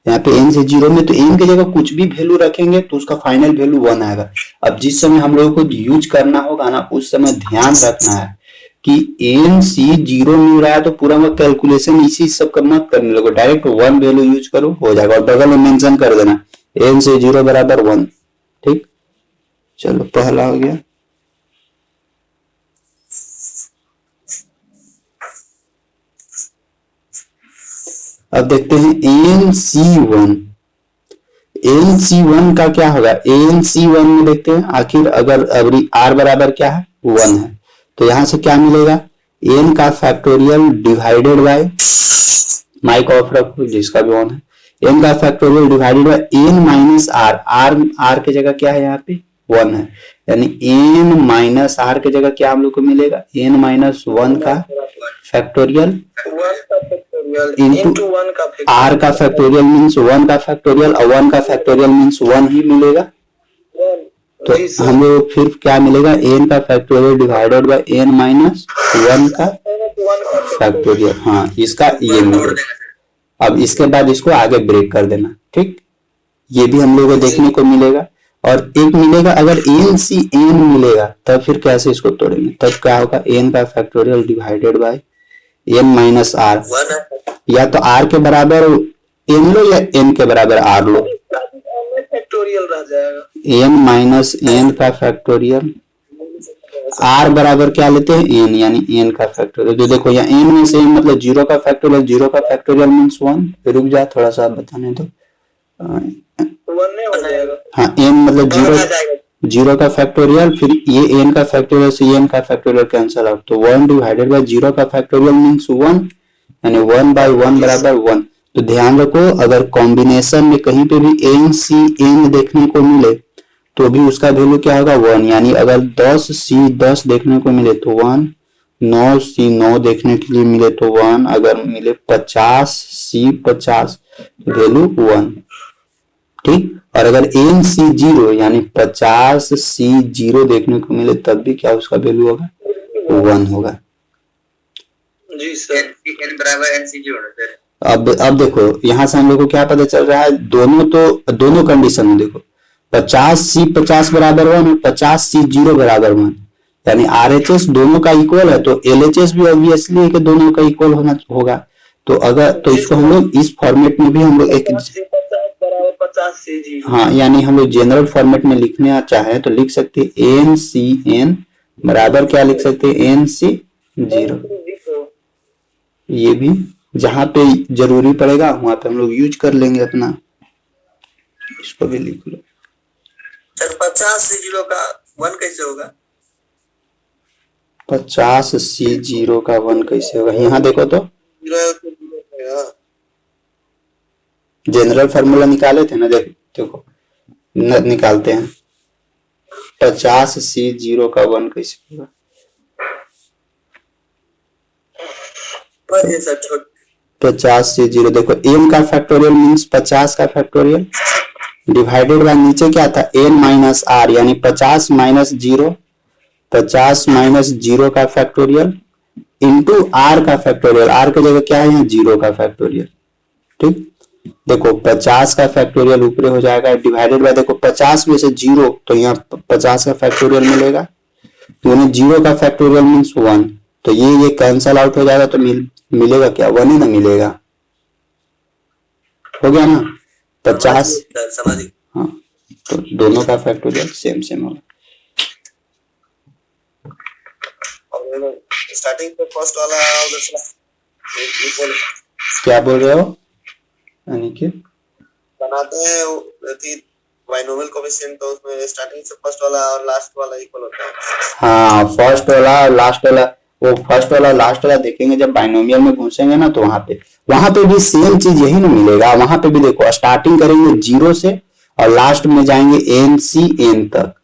Speaker 1: यहाँ पे एन से 0 में, तो एन की जगह कुछ भी वैल्यू रखेंगे तो उसका फाइनल वैल्यू 1 आएगा। अब जिस समय हम लोगों को यूज करना होगा ना, उस समय ध्यान रखना है कि एन सी 0 मिल रहा है तो पूरा कैलकुलेशन इसी सब का मत करने लगो, डायरेक्ट 1 वैल्यू यूज करो, हो जाएगा। और बगल में मेंशन कर देना एन से 0 बराबर 1। ठीक, चलो पहला हो गया। अब देखते हैं NC1। NC1 का क्या होगा? NC1 में देखते हैं आखिर अगर अभी R बराबर क्या है? 1 है, तो यहां से क्या मिलेगा? n का factorial divided by, mike off रखो जिसका भी ऑन है, n का factorial divided by n minus r। r की जगह क्या है? यहाँ पे 1 है, यानी n माइनस r की जगह क्या हम लोग को मिलेगा? n माइनस 1 का फैक्टोरियल इंटू r का फैक्टोरियल मीन्स 1 का फैक्टोरियल, और 1 का फैक्टोरियल मीन्स 1 ही मिलेगा। तो हम लोग फिर क्या मिलेगा? n का factorial divided by n minus 1 का फैक्टोरियल। हाँ, इसका ये मिलेगा। अब इसके बाद इसको आगे ब्रेक कर देना, ठीक। ये भी हम लोग को देखने को मिलेगा। और एक मिलेगा अगर NCn मिलेगा तब फिर कैसे इसको तोड़ेंगे? तब क्या होगा? n का factorial divided by n minus r, या तो r के बराबर n लो या n के बराबर r लो,
Speaker 2: फैक्टोरियल रह जाएगा।
Speaker 1: n माइनस n का फैक्टोरियल, r बराबर क्या लेते हैं? n, यानी n का फैक्टोरियल। तो देखो यहाँ n में से मतलब 0 का फैक्टोरियल, 0 का फैक्टोरियल मीन्स 1। रुक जा थोड़ा सा बताने दो। हाँ, n मतलब 0 का फैक्टोरियल, फिर ये n का फैक्टोरियल से n का फैक्टोरियल कैंसिल आउट, तो 1 डिवाइडेड बाय 0 का फैक्टोरियल मीन्स 1, यानी 1 बाय 1 बराबर 1। तो ध्यान रखो, अगर कॉम्बिनेशन में कहीं पे भी NCn देखने को मिले तो भी उसका वैल्यू क्या होगा? 1। यानी अगर 10C10 देखने को मिले तो 1, 9C9 देखने के लिए मिले तो 1, अगर मिले 50C50 वैल्यू 1, ठीक। और अगर NC0 यानी 50C0 देखने को मिले तब भी क्या उसका वैल्यू होगा? 1 होगा।
Speaker 2: जी सर, n बराबर NC0 सर।
Speaker 1: अब देखो यहां से हम लोग को क्या पता चल रहा है? दोनों कंडीशन में देखो, 50C50 बराबर 1 और 50C0 बराबर 1, यानी RHS दोनों का इक्वल है, तो LHS भी ऑब्वियसली है कि दोनों का इक्वल होना होगा। तो अगर तो इसको हम लोग इस फॉर्मेट में भी हम लोग एक, हाँ, यानी हम लोग जनरल फॉर्मेट में लिखने चाहे तो लिख सकते हैं NCn बराबर क्या लिख सकते हैं? NC0। ये भी जहां पे जरूरी पड़ेगा वहां पे हम लोग यूज कर लेंगे अपना। इसको भी लिख लो
Speaker 2: सर। 50C0 का 1 कैसे होगा?
Speaker 1: 50C0 का 1 कैसे होगा? यहाँ देखो तो जनरल फार्मूला निकाले थे ना, देखो निकालते हैं। 50C0 का 1 कैसे होगा? 50C0 देखो, n का फैक्टोरियल मीन्स 50 का फैक्टोरियल डिवाइडेड बाय नीचे क्या था? n माइनस r, यानी 50 माइनस 0, 50 माइनस 0 का फैक्टोरियल इंटू r का फैक्टोरियल। r की जगह क्या है? यहाँ 0 का फैक्टोरियल, ठीक। देखो 50 का फैक्टोरियल ऊपर हो जाएगा डिवाइडेड बाय, देखो 50 में से 0 तो यहाँ 50 का फैक्टोरियल मिलेगा, तो 0 का फैक्टोरियल मीन्स 1, तो ये कैंसल आउट हो जाएगा, तो मिलेगा क्या? 1 ही ना मिलेगा। हो गया ना? 50, हाँ, तो दोनों का फैक्टोरियल सेम सेम होगा।
Speaker 2: स्टार्टिंग पे फर्स्ट वाला
Speaker 1: क्या बोल रहे हो अनिकेत?
Speaker 2: बनाते हैं बाइनोमियल कोएफिशिएंट, तो उसमें स्टार्टिंग से फर्स्ट वाला और लास्ट वाला इक्वल होता है।
Speaker 1: हाँ, फर्स्ट वाला और लास्ट वाला, वो फर्स्ट वाला लास्ट वाला देखेंगे जब बाइनोमियल में घुसेंगे ना, तो वहां पे भी सेम चीज यही ना मिलेगा। वहां पे भी देखो स्टार्टिंग करेंगे 0 से और लास्ट में जाएंगे NCn तक,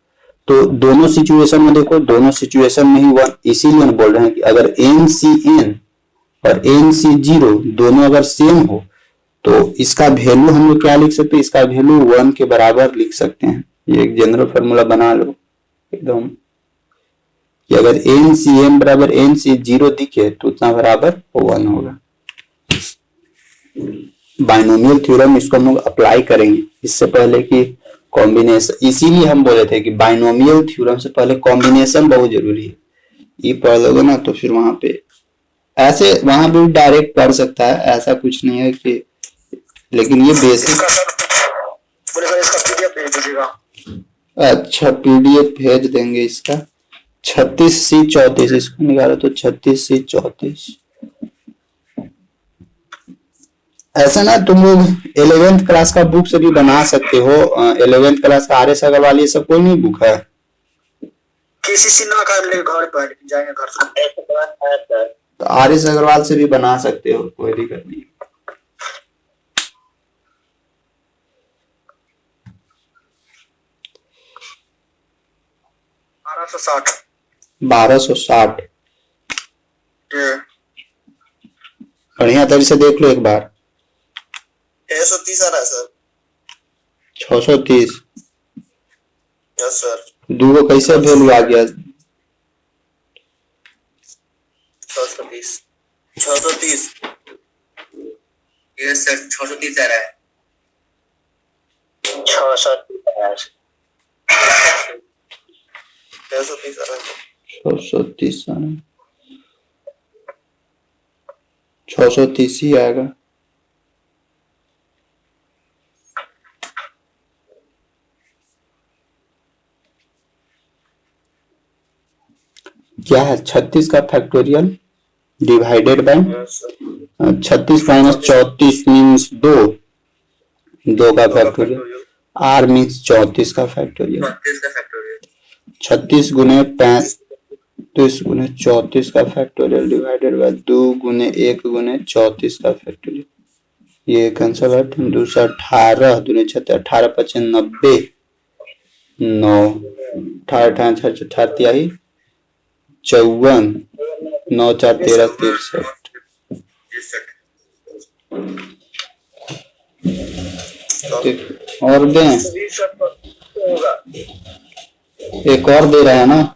Speaker 1: तो दोनों सिचुएशन में देखो, दोनों सिचुएशन में ही 1, इसीलिए बोल रहे हैं कि अगर NCn और NC0 दोनों अगर सेम हो तो इसका वैल्यू हम लोग क्या लिख सकते हैं? इसका वैल्यू 1 के बराबर लिख सकते हैं। ये एक जनरल फार्मूला बना लो एकदम, कि अगर NCn बराबर NC0 दिखे तो उतना बराबर 1 होगा। बाइनोमियल थ्योरम इसको हम लोग अप्लाई करेंगे इससे पहले कि कॉम्बिनेशन, इसीलिए हम बोले थे कि बाइनोमियल थ्योरम से पहले कॉम्बिनेशन बहुत जरूरी है। ये पढ़ लोगे ना तो फिर वहां पे ऐसे वहां भी डायरेक्ट पढ़ सकता है, ऐसा कुछ नहीं है कि, लेकिन ये बेसिक। अच्छा, PDF भेज देंगे इसका। 36C34 इसको निकालो तो 36C34 ऐसा ना तुम लोग 11th क्लास का बुक से भी बना सकते हो। 11th क्लास का आर एस अग्रवाल ये सब कोई नहीं बुक है?
Speaker 2: केसीसी ना कर ले, घर पर जाएंगे घर से।
Speaker 1: तो आर एस अग्रवाल से भी बना सकते हो, कोई दिक्कत नहीं। 1260 बढ़िया तरह से देख लो एक बार।
Speaker 2: 630 आ रहा है सर।
Speaker 1: 630
Speaker 2: yes sir.
Speaker 1: दो को कैसे वैल्यू आ गया?
Speaker 2: 630 यस सर, 630 आ रहा है। 630 आ रहा है। 630 आ रहा है।
Speaker 1: 630 630 ही आएगा। क्या है 36 का factorial divided bye 36 minus 34 means 2 का फैक्टोरियल। आर मीन्स 34 का फैक्टोरियल। 36 गुने 35 गुने 34 का फैक्टोरियल डिवाइडेड बाय 2 गुने 1 गुने 34 का फैक्टोरियल। ये कैंसिल है। 218 दूने 36 18 25 90 9 18 18 54 9 4 13 63। और दें, एक और दे रहा है ना।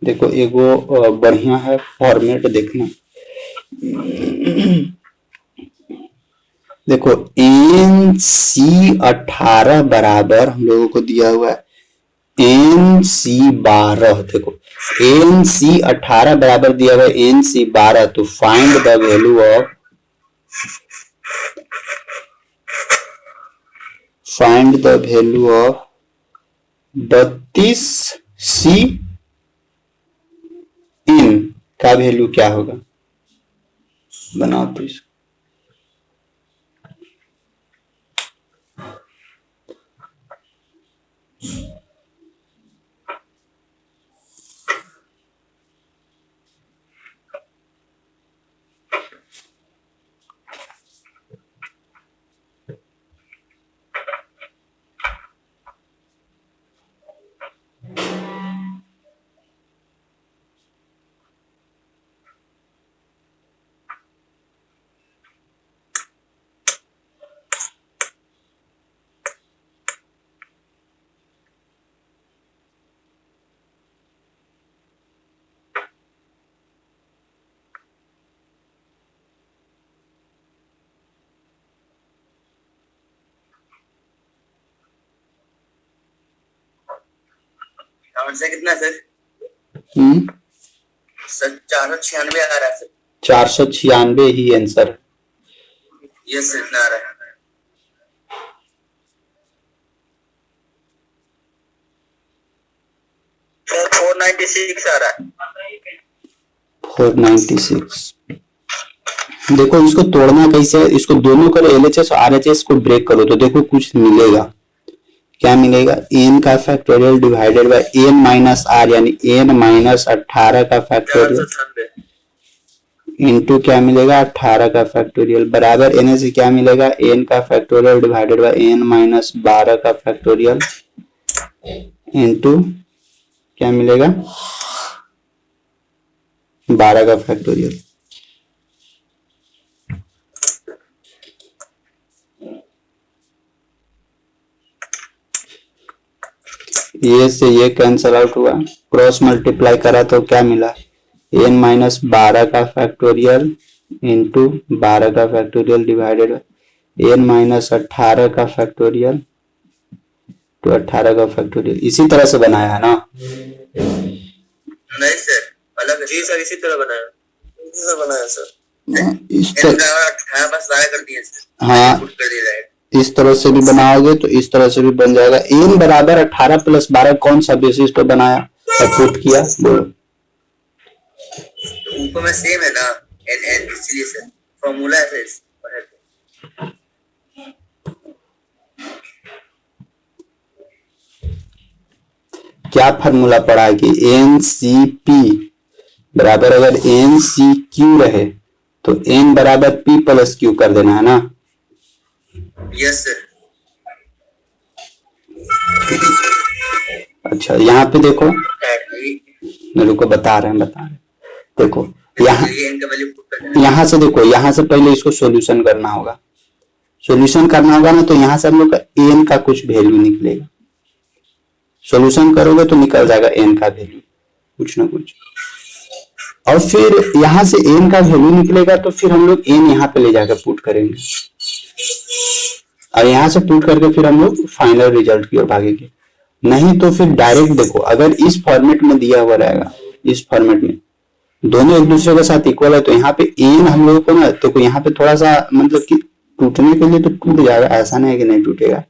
Speaker 1: देखो एगो बढ़िया है फॉर्मेट देखना। देखो NC18 बराबर हम लोगों को दिया हुआ है NC12। देखो NC18 बराबर दिया हुआ है NC12। तो find the value of find the value of 32C इन का वैल्यू क्या होगा? बनाओ तो इसको।
Speaker 2: से कितना सर? सर 496 आ रहा है सर।
Speaker 1: 496 ही आंसर।
Speaker 2: यस सर, इतना आ रहा है। सर 496 आ रहा है।
Speaker 1: 496। देखो इसको तोड़ना कैसे है? इसको दोनों करो LHS और RHS को ब्रेक करो तो देखो कुछ मिलेगा। क्या मिलेगा? n का factorial divided by n minus r यानी n माइनस 18 का फैक्टोरियल इनटू क्या मिलेगा? 18 का फैक्टोरियल बराबर n से क्या मिलेगा? n का factorial divided by n minus 12 का फैक्टोरियल इनटू क्या मिलेगा? 12 का फैक्टोरियल। ये से ये कैंसल आउट हुआ, क्रॉस मल्टीप्लाई करा तो क्या मिला? n माइनस 12 का फैक्टोरियल इंटू 12 का फैक्टोरियल डिवाइडेड n माइनस 18 का फैक्टोरियल तो 18 का फैक्टोरियल। इसी तरह से बनाया है ना?
Speaker 2: नहीं सर, अलग। जी सर, इसी तरह बनाया। इसी तरह बनाया सर।
Speaker 1: इस तरह
Speaker 2: 18 बस लाया कर दिए सर।
Speaker 1: हाँ,
Speaker 2: पुट कर दिया जाएगा।
Speaker 1: इस तरह से भी बनाओगे तो इस तरह से भी बन जाएगा। n बराबर 18 प्लस 12 कौन सा बेसिस पे बनाया और पुट किया? बोलो।
Speaker 2: ऊपर में सेम है ना, एन एन इसलिए सर फॉर्मूला है सर।
Speaker 1: क्या फार्मूला पढ़ा है कि एन सी पी बराबर, अगर एन सी क्यू रहे तो एन बराबर पी प्लस क्यू कर देना है ना।
Speaker 2: Yes sir.
Speaker 1: अच्छा यहाँ पे देखो, मेरे को बता रहे हैं देखो यहाँ से देखो, यहाँ से पहले इसको सॉल्यूशन करना होगा। सॉल्यूशन करना होगा ना, तो यहाँ से हम लोग का एन का कुछ वैल्यू निकलेगा। सॉल्यूशन करोगे तो निकल जाएगा एन का वैल्यू कुछ ना कुछ, और फिर यहाँ से एन का वैल्यू निकलेगा तो फिर हम लोग एन यहाँ पे ले जाकर पुट करेंगे, और यहाँ से पुट करके फिर हम लोग फाइनल रिजल्ट की ओर भागेंगे। नहीं तो फिर डायरेक्ट देखो, अगर इस फॉर्मेट में दिया हुआ रहेगा, इस फॉर्मेट में दोनों एक दूसरे के साथ इक्वल है, तो यहाँ पे एन हम लोगों को ना, तो यहाँ पे थोड़ा सा मतलब कि टूटने के लिए तो टूट जाएगा, ऐसा नहीं है कि नहीं टूटेगा।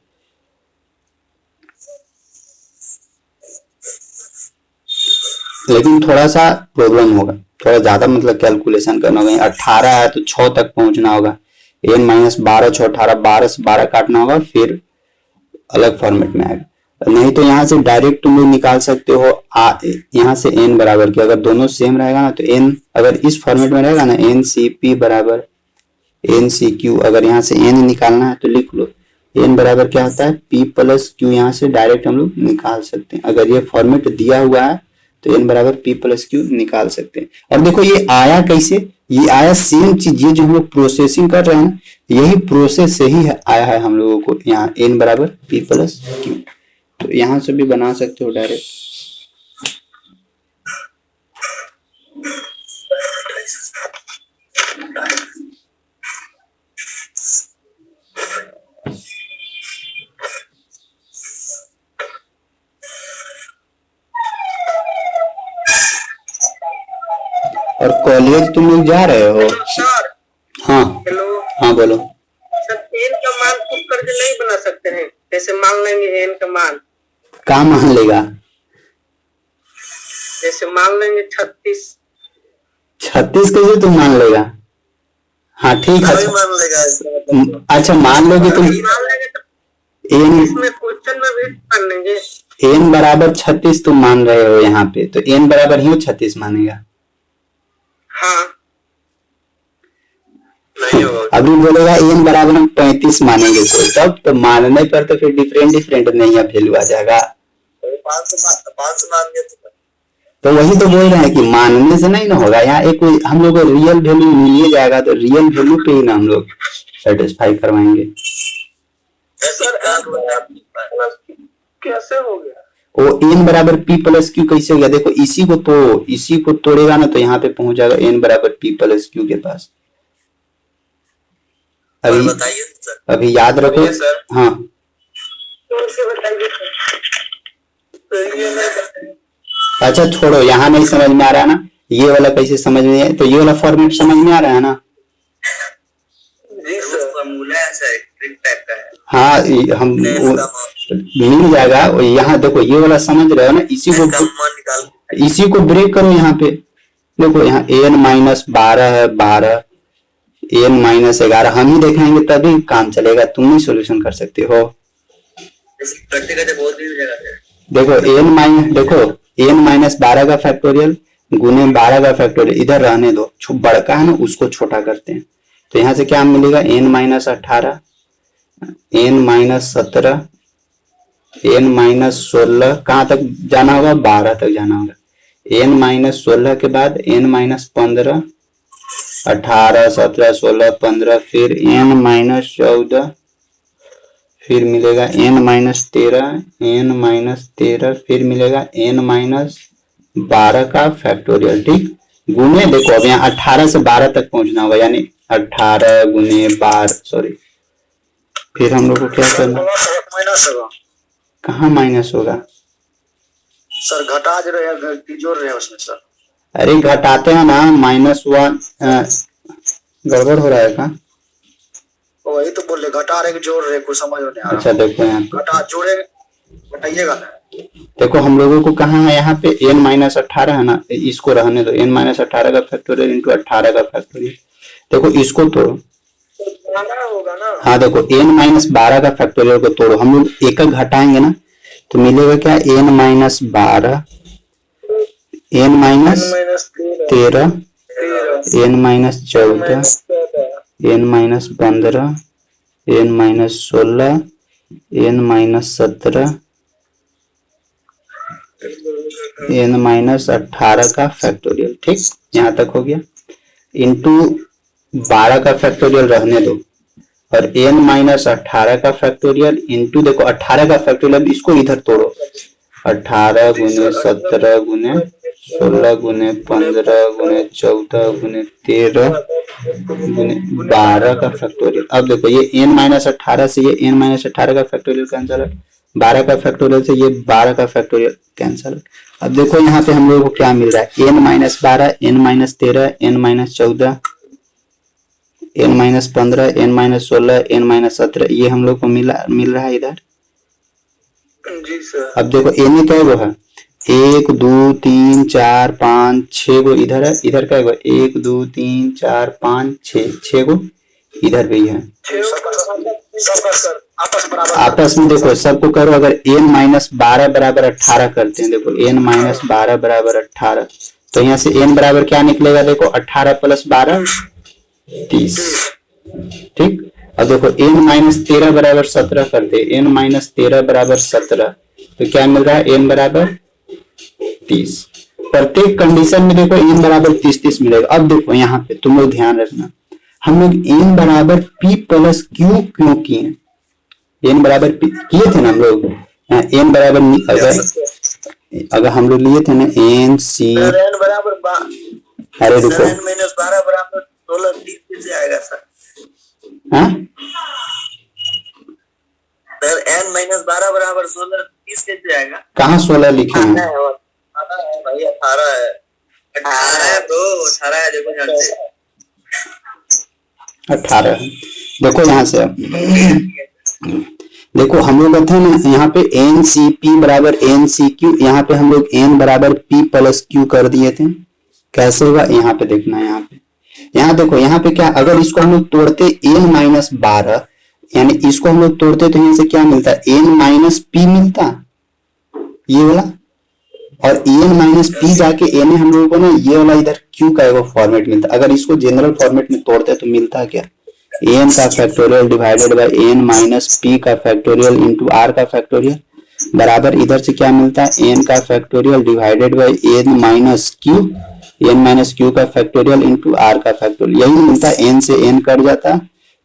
Speaker 1: लेकिन थोड़ा सा प्रॉब्लम होगा, थोड़ा ज्यादा मतलब कैलकुलेशन करना होगा। 18 है तो 6 तक पहुंचना होगा, एन माइनस 12 6 18, 12 से 12 काटना होगा, फिर अलग फॉर्मेट में आएगा। नहीं तो यहाँ से डायरेक्ट तुम लोग निकाल सकते हो यहाँ से एन बराबर की, अगर दोनों सेम रहेगा ना तो एन, अगर इस फॉर्मेट में रहेगा ना, एन सी पी बराबर एन सी क्यू, अगर यहाँ से एन निकालना है तो लिख लो, एन बराबर क्या होता है पी प्लस क्यू। यहाँ से डायरेक्ट हम लोग निकाल सकते हैं, अगर ये फॉर्मेट दिया हुआ है तो एन बराबर पी प्लस क्यू निकाल सकते हैं। और देखो ये आया कैसे, ये आया सेम चीज, ये जो हम लोग प्रोसेसिंग कर रहे हैं यही प्रोसेस से ही आया है हम लोगों को, यहाँ एन बराबर पी प्लस क्यू। तो यहाँ से भी बना सकते हो डायरेक्ट। और कॉलेज तुम लोग जा रहे हो?
Speaker 2: सर
Speaker 1: हाँ
Speaker 2: हेलो।
Speaker 1: हाँ बोलो।
Speaker 2: सर एन का मान पुट करके नहीं बना सकते हैं, जैसे मान लेंगे एन का मान,
Speaker 1: क्या मान लेगा?
Speaker 2: जैसे मान लेंगे 36
Speaker 1: कैसे तुम मान लेगा? हाँ ठीक है,
Speaker 2: मान लेगा।
Speaker 1: अच्छा मान लोगे तुम,
Speaker 2: मान लेंगे तो
Speaker 1: एन
Speaker 2: इसमें क्वेश्चन में भी मान लेंगे।
Speaker 1: एन बराबर 36 तुम मान रहे हो यहाँ पे, तो एन बराबर ही 36 मानेगा।
Speaker 2: हाँ नहीं होगा।
Speaker 1: अभी बोलेगा एन बराबर हम 35 मानेंगे कोई, तब तो मानने पर तो फिर डिफरेंट नहीं है, वैल्यू आ जाएगा।
Speaker 2: 5 मान गया
Speaker 1: तो वही तो बोल रहे हैं कि मानने से नहीं ना होगा, यहाँ एक हम लोग को रियल वैल्यू मिल जाएगा, तो रियल वैल्यू पे ही ना हम लोग सेटिस्फाई करवाएंगे।
Speaker 2: सर कैसे हो गया?
Speaker 1: वो एन बराबर पी प्लस क्यू कैसे हो गया? देखो इसी को तोड़ेगा ना तो यहाँ पे पहुंच जाएगा एन बराबर पी प्लस क्यू के पास। अभी बताइए सर, अभी याद रखो सर। हाँ अच्छा छोड़ो, यहाँ नहीं समझ में आ रहा है ना, ये वाला कैसे समझ में है, तो ये वाला फॉर्मेट समझ में आ रहा है ना?
Speaker 2: जी सर फॉर्मूला है सर, ट्रिक टाइप का है।
Speaker 1: हाँ हम मिल जाएगा। यहाँ देखो ये वाला समझ रहे हो ना, इसी को ब्रेक करो। यहाँ पे देखो, यहाँ एन माइनस 12 है, 12 एन माइनस 11 हम ही देखेंगे तभी काम चलेगा, तुम ही सोल्यूशन कर सकते हो। देखो एन माइनस 12 का फैक्टोरियल गुने 12 का फैक्टोरियल इधर रहने दो, बड़का है ना उसको छोटा करते हैं। तो यहाँ से क्या मिलेगा, N minus 18, N minus 17, N minus 16, कहाँ तक जाना होगा, 12 तक जाना होगा। एन माइनस 16 के बाद एन माइनस 15, 18 17 16 15, फिर एन माइनस 14, फिर मिलेगा एन माइनस 13, एन माइनस 13, फिर मिलेगा एन माइनस 12 का फैक्टोरियल। ठीक, गुने देखो अब यहाँ 18 से 12 तक पहुंचना होगा, यानी 18 गुने 12, सॉरी, फिर हम लोग को क्या करना,
Speaker 2: माइनस होगा।
Speaker 1: कहाँ माइनस होगा
Speaker 2: सर, घटा रहे कि जोड़ रहे हैं उसमें सर?
Speaker 1: अरे घटाते हैं ना, -1 गड़बड़ हो रहा है क्या?
Speaker 2: वही तो बोले, घटा रहे कि जोड़ रहे, कुछ समझ नहीं आ रहा।
Speaker 1: अच्छा देखो यहाँ
Speaker 2: घटा जोड़े घटाइएगा ना,
Speaker 1: देखो हम लोगों को कहाँ है यहाँ पे n माइनस 18 है ना, इसको रहने दो, n माइनस 18 का फैक्टोरियल इंटू 18 का फैक्टोरियल। देखो इसको तोड़ो,
Speaker 2: 12 होगा ना।
Speaker 1: हाँ देखो n माइनस 12 का फैक्टोरियल को तोड़ो, हम लोग एक एक घटाएंगे ना तो मिलेगा क्या, n minus 12, n minus 13, n minus 14, n minus 15, n minus 16, n minus 17, n minus 18 का फैक्टोरियल। ठीक, यहाँ तक हो गया। इंटू 12 का फैक्टोरियल रहने दो, और n माइनस 18 का फैक्टोरियल इंटू, देखो 18 का फैक्टोरियल, इसको इधर तोड़ो, 18 गुने 17 गुने 16 गुने 15 गुने 14 गुने 13 गुने 12 का फैक्टोरियल। अब देखो ये n माइनस 18 से ये n माइनस 18 का फैक्टोरियल कैंसिल है, 12 का फैक्टोरियल से ये 12 का फैक्टोरियल कैंसिल। अब देखो यहाँ पे हम लोगों को क्या मिल रहा है, n minus 12, n minus 13, n minus 14, n minus 15, n minus 16, n minus 17, ये हम लोग को मिल रहा है इधर।
Speaker 2: जी सर।
Speaker 1: अब देखो n क्या वो है, 1 2 3 4 5 6 गो इधर है, इधर क्या है 1 2 3 4 5 6 गो इधर भी है। आपस में देखो सबको करो, अगर n माइनस 12 बराबर 18 करते हैं, देखो n माइनस 12 बराबर 18, तो यहाँ से n बराबर क्या निकलेगा, देखो 18 प्लस 12 30। ठीक, अब देखो n माइनस 13 बराबर 17 करते, n माइनस 13 बराबर 17, तो क्या मिल रहा है, n बराबर 30। प्रत्येक कंडीशन में देखो n बराबर 30 मिलेगा। अब देखो यहाँ पे तुम लोग ध्यान रखना, हम लोग n बराबर p प्लस q क्यों किए, n बराबर p किए थे ना हम लोग, n बराबर अगर हम लोग लिए थे ना n c,
Speaker 2: n बराबर
Speaker 1: अरे रुको,
Speaker 2: n माइनस 12 बराबर 16 30 कैसे आएगा सर?
Speaker 1: हाँ
Speaker 2: सर n माइनस 12 बराबर 16 30 कैसे आएगा?
Speaker 1: कहाँ 16 लिखे हैं,
Speaker 2: 18 है भाई, 18 है, 18 है ब्रो, 18 है, देखो ध्यान से
Speaker 1: 18। देखो यहाँ से देखो हम लोग कहते हैं ना यहाँ पे एन सी पी बराबर एन सी क्यू, यहाँ पे हम लोग एन बराबर पी प्लस क्यू कर दिए थे। कैसे होगा यहाँ पे देखना है, यहाँ देखो यहाँ पे क्या, अगर इसको हम लोग तोड़ते एन माइनस 12, यानी इसको हम लोग तोड़ते तो यहाँ से क्या मिलता, एन माइनस पी मिलता ये वाला, और एन माइनस पी जाके एन हम लोगों को ना ये वाला इधर क्यू का एक फॉर्मेट मिलता। अगर इसको जनरल फॉर्मेट में तोड़ते तो मिलता क्या, एन का factorial divided by N minus P का फैक्टोरियल इंटू आर का फैक्टोरियल, बराबर इधर से क्या मिलता है, एन का factorial divided by N minus Q का फैक्टोरियल इंटू आर का फैक्टोरियल। यही मिलता है, एन से एन कट जाता,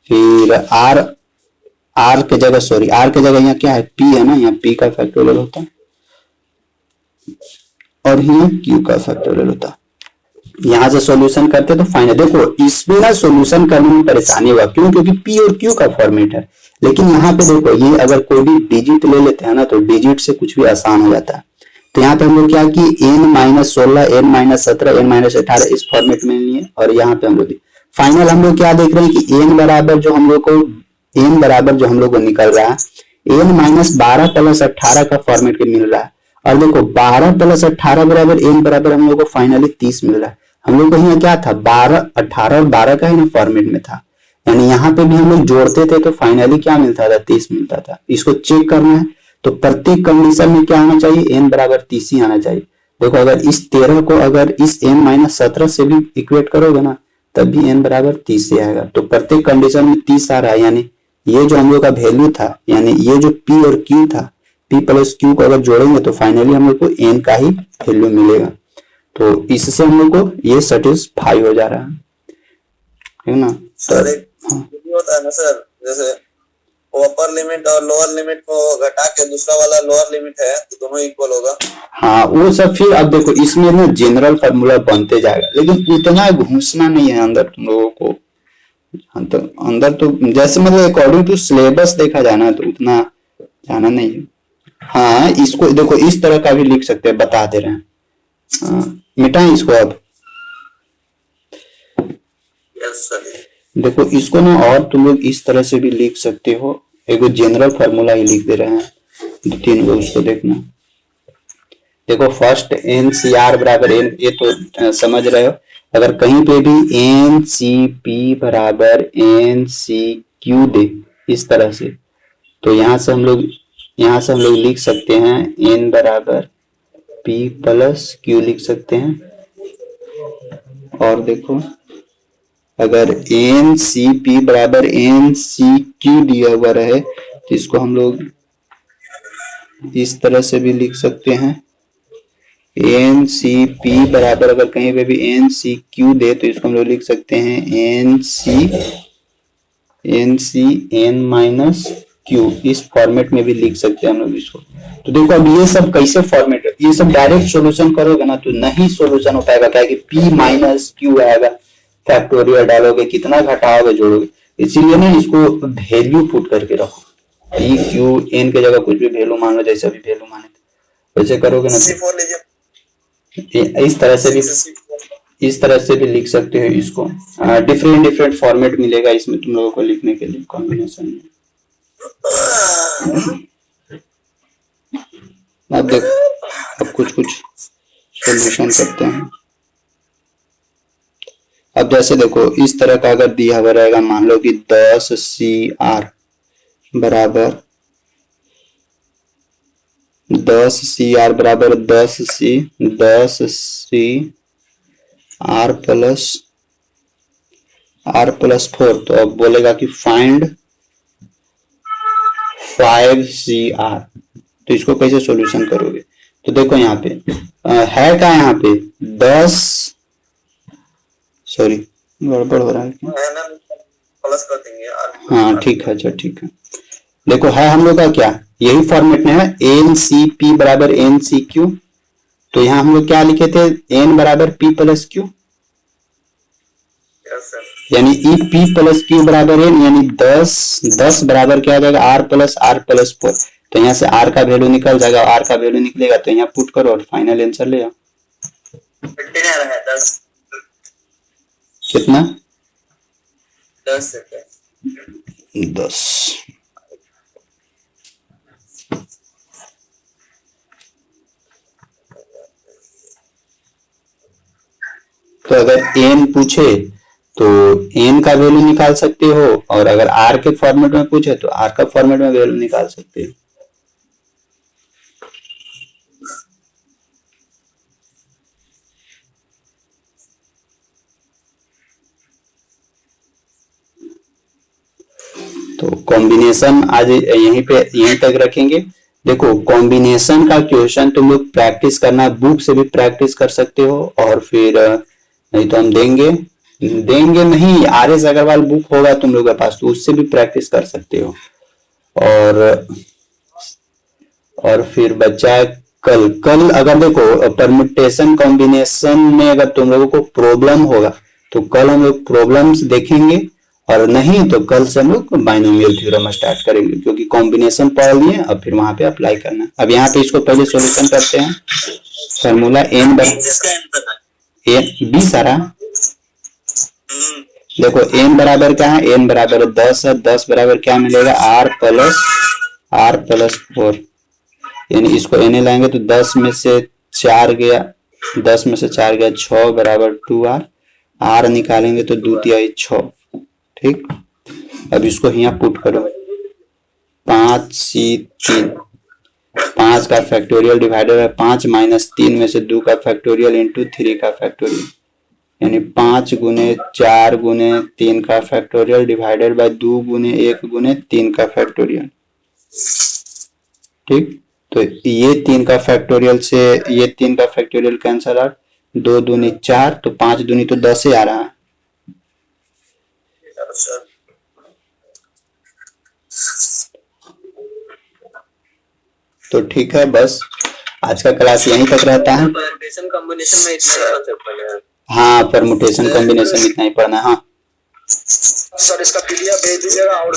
Speaker 1: फिर आर के जगह यहाँ क्या है, पी है ना, यहाँ पी का फैक्टोरियल होता और यहाँ क्यू का फैक्टोरियल होता। यहां से सॉल्यूशन करते तो फाइनल, देखो इसमें ना सॉल्यूशन करने में परेशानी होगा, क्यों, क्योंकि पी और क्यू का फॉर्मेट है। लेकिन यहाँ पे देखो ये अगर कोई भी डिजिट ले लेते हैं ना तो डिजिट से कुछ भी आसान हो जाता है। तो यहाँ पे हम लोग क्या कि N minus 16, N minus 17, N minus 18 इस फॉर्मेट में लिए, और यहाँ पे हम लोग फाइनल हम लोग क्या देख रहे हैं कि एन बराबर जो हम लोग को निकल रहा है, एन माइनस 12 प्लस 18 का फॉर्मेट में मिल रहा है। और देखो 12 प्लस 18 बराबर एन बराबर हम लोग को फाइनली 30 मिल रहा है। हम लोग को यहाँ क्या था, 12 18 और 12 का ही ना फॉर्मेट में था, यानी यहाँ पे भी हम लोग जोड़ते थे तो फाइनली क्या मिलता था, 30 मिलता था। इसको चेक करना है तो प्रत्येक कंडीशन में क्या आना चाहिए, एन बराबर 30 ही आना चाहिए। देखो अगर इस 13 को अगर इस एन माइनस 17 से भी इक्वेट करोगे ना तब भी एन बराबर 30 से आएगा। तो प्रत्येक कंडीशन में 30 आ रहा है, यानी ये जो हम लोग का वैल्यू था, यानी ये जो पी और क्यू था, पी प्लस क्यू को अगर जोड़ेंगे तो फाइनली हम लोग को एन का ही वैल्यू मिलेगा। तो इससे हम लोग को ये सेटिस्फाई हो जा रहा है ना।
Speaker 2: सर एक होता है ना सर, जैसे अपर लिमिट और लोअर लिमिट को घटा के दूसरा वाला लोअर लिमिट है तो दोनों इक्वल होगा।
Speaker 1: हाँ वो सब फिर अब देखो इसमें ना जनरल फार्मूला बनते जाएगा, लेकिन उतना घुसना नहीं है अंदर तुम लोगों को। अंदर तो जैसे मतलब अकॉर्डिंग टू सिलेबस देखा जाना तो उतना जाना नहीं है। हाँ इसको देखो इस तरह का भी लिख सकते हैं, बता दे रहे हैं। मिटाएं इसको अब।
Speaker 2: Yes sir.
Speaker 1: देखो इसको ना और तुम लोग इस तरह से भी लिख सकते हो, एक जनरल फार्मूला ही लिख दे रहे हैं, 2-3 गो उसको देखना। देखो फर्स्ट एन सी आर बराबर एन, ये तो समझ रहे हो। अगर कहीं पे भी एन सी पी बराबर एन सी क्यू दे इस तरह से, तो यहाँ से हम लोग लिख सकते हैं एन बराबर पी प्लस क्यू लिख सकते हैं। और देखो अगर एन सी पी बराबर एन सी क्यू दिया हुआ रहे तो इसको हम लोग इस तरह से भी लिख सकते हैं। एन सी पी बराबर अगर कहीं पे भी एन सी क्यू दे तो इसको हम लोग लिख सकते हैं N C N minus Q, इस फॉर्मेट में भी लिख सकते हैं हम लोग इसको। तो देखो अब ये सब कैसे फॉर्मेट है, ये सब डायरेक्ट सॉल्यूशन करोगे ना तो नहीं सॉल्यूशन हो पाएगा, क्या कि पी माइनस क्यू आएगा, फैक्टोरियल डालोगे, कितना घटाओगे जोड़ोगे। इसीलिए ना इसको वैल्यू पुट करके रखो, पी क्यू एन के जगह कुछ भी वैल्यू मान लो, जैसा भी वैल्यू माने वैसे करोगे ना तो इस तरह से भी लिख सकते हो इसको। डिफरेंट फॉर्मेट मिलेगा इसमें तुम लोगों को लिखने के लिए कॉम्बिनेशन में। अब देखो अब कुछ सॉल्यूशन करते हैं। अब जैसे देखो इस तरह का अगर दिया हुआ रहेगा, मान लो कि 10 सी आर बराबर 10 सी आर बराबर 10 सी आर प्लस 4, तो अब बोलेगा कि फाइंड 5 सी आर, तो इसको कैसे सॉल्यूशन करोगे। तो देखो यहाँ पे है क्या, यहाँ पे 10, सॉरी गड़बड़ हो रहा है
Speaker 2: प्लस कर देंगे यार।
Speaker 1: हाँ ठीक है, अच्छा ठीक है। देखो है हम लोग का क्या, यही फॉर्मेट में है, एन सी पी बराबर एन सी क्यू। तो यहाँ हम लोग क्या लिखे थे, एन बराबर पी प्लस क्यू, यानी ई पी प्लस क्यू बराबर एन, यानी 10 बराबर क्या आ जाएगा आर प्लस 4। तो यहाँ से आर का वैल्यू निकल जाएगा, आर का वैल्यू निकलेगा तो यहाँ पुट करो और फाइनल आंसर ले आओ। कितना
Speaker 2: 10।
Speaker 1: तो अगर एन पूछे तो एन का वैल्यू निकाल सकते हो, और अगर आर के फॉर्मेट में पूछे तो आर का फॉर्मेट में वैल्यू निकाल सकते हो। तो कॉम्बिनेशन आज यहीं तक रखेंगे। देखो कॉम्बिनेशन का क्वेश्चन तुम लोग प्रैक्टिस करना, बुक से भी प्रैक्टिस कर सकते हो, और फिर नहीं तो हम देंगे नहीं, आर एस अग्रवाल बुक होगा तुम लोगों के पास तो उससे भी प्रैक्टिस कर सकते हो। और फिर बच्चा कल अगर देखो परम्यूटेशन कॉम्बिनेशन में अगर तुम लोगों को प्रॉब्लम होगा तो कल हम लोग प्रॉब्लम्स देखेंगे, और नहीं तो कल से हम लोग बाइनोमियल थ्योरम स्टार्ट करेंगे, क्योंकि कॉम्बिनेशन पढ़ लिए अब फिर वहां पे अप्लाई करना। अब यहाँ पे इसको पहले सॉल्यूशन करते हैं। फॉर्मूला एन बी सारा देखो एन बराबर क्या है, एन बराबर 10 है, 10 बराबर क्या मिलेगा आर प्लस 4, यानी इसको एन लाएंगे तो 10 में से 4 गया 6 बराबर 2r, आर निकालेंगे तो 2 तिहाई 6। ठीक, अब इसको यहाँ पुट करो, 5 सी 3, 5 का फैक्टोरियल डिवाइडेड है 5 माइनस 3 में से 2 का फैक्टोरियल इंटू 3 का फैक्टोरियल, यानी 5 गुने 4 गुने 3 का फैक्टोरियल डिवाइडेड बाय 2 गुने 1 गुने 3 का फैक्टोरियल। ठीक, तो ये 3 का फैक्टोरियल से ये 3 का फैक्टोरियल कैंसल आउट, 2 दूनी 4, तो 5 दूनी तो 10 ही आ रहा है। तो ठीक है, बस आज का क्लास यहीं तक रहता है।
Speaker 2: परम्यूटेशन कॉम्बिनेशन में इतना कंसेप्ट है।
Speaker 1: हाँ, परम्यूटेशन कॉम्बिनेशन इतना ही पढ़ना है। हाँ
Speaker 2: सर, इसका पीडीएफ भेज दीजिएगा और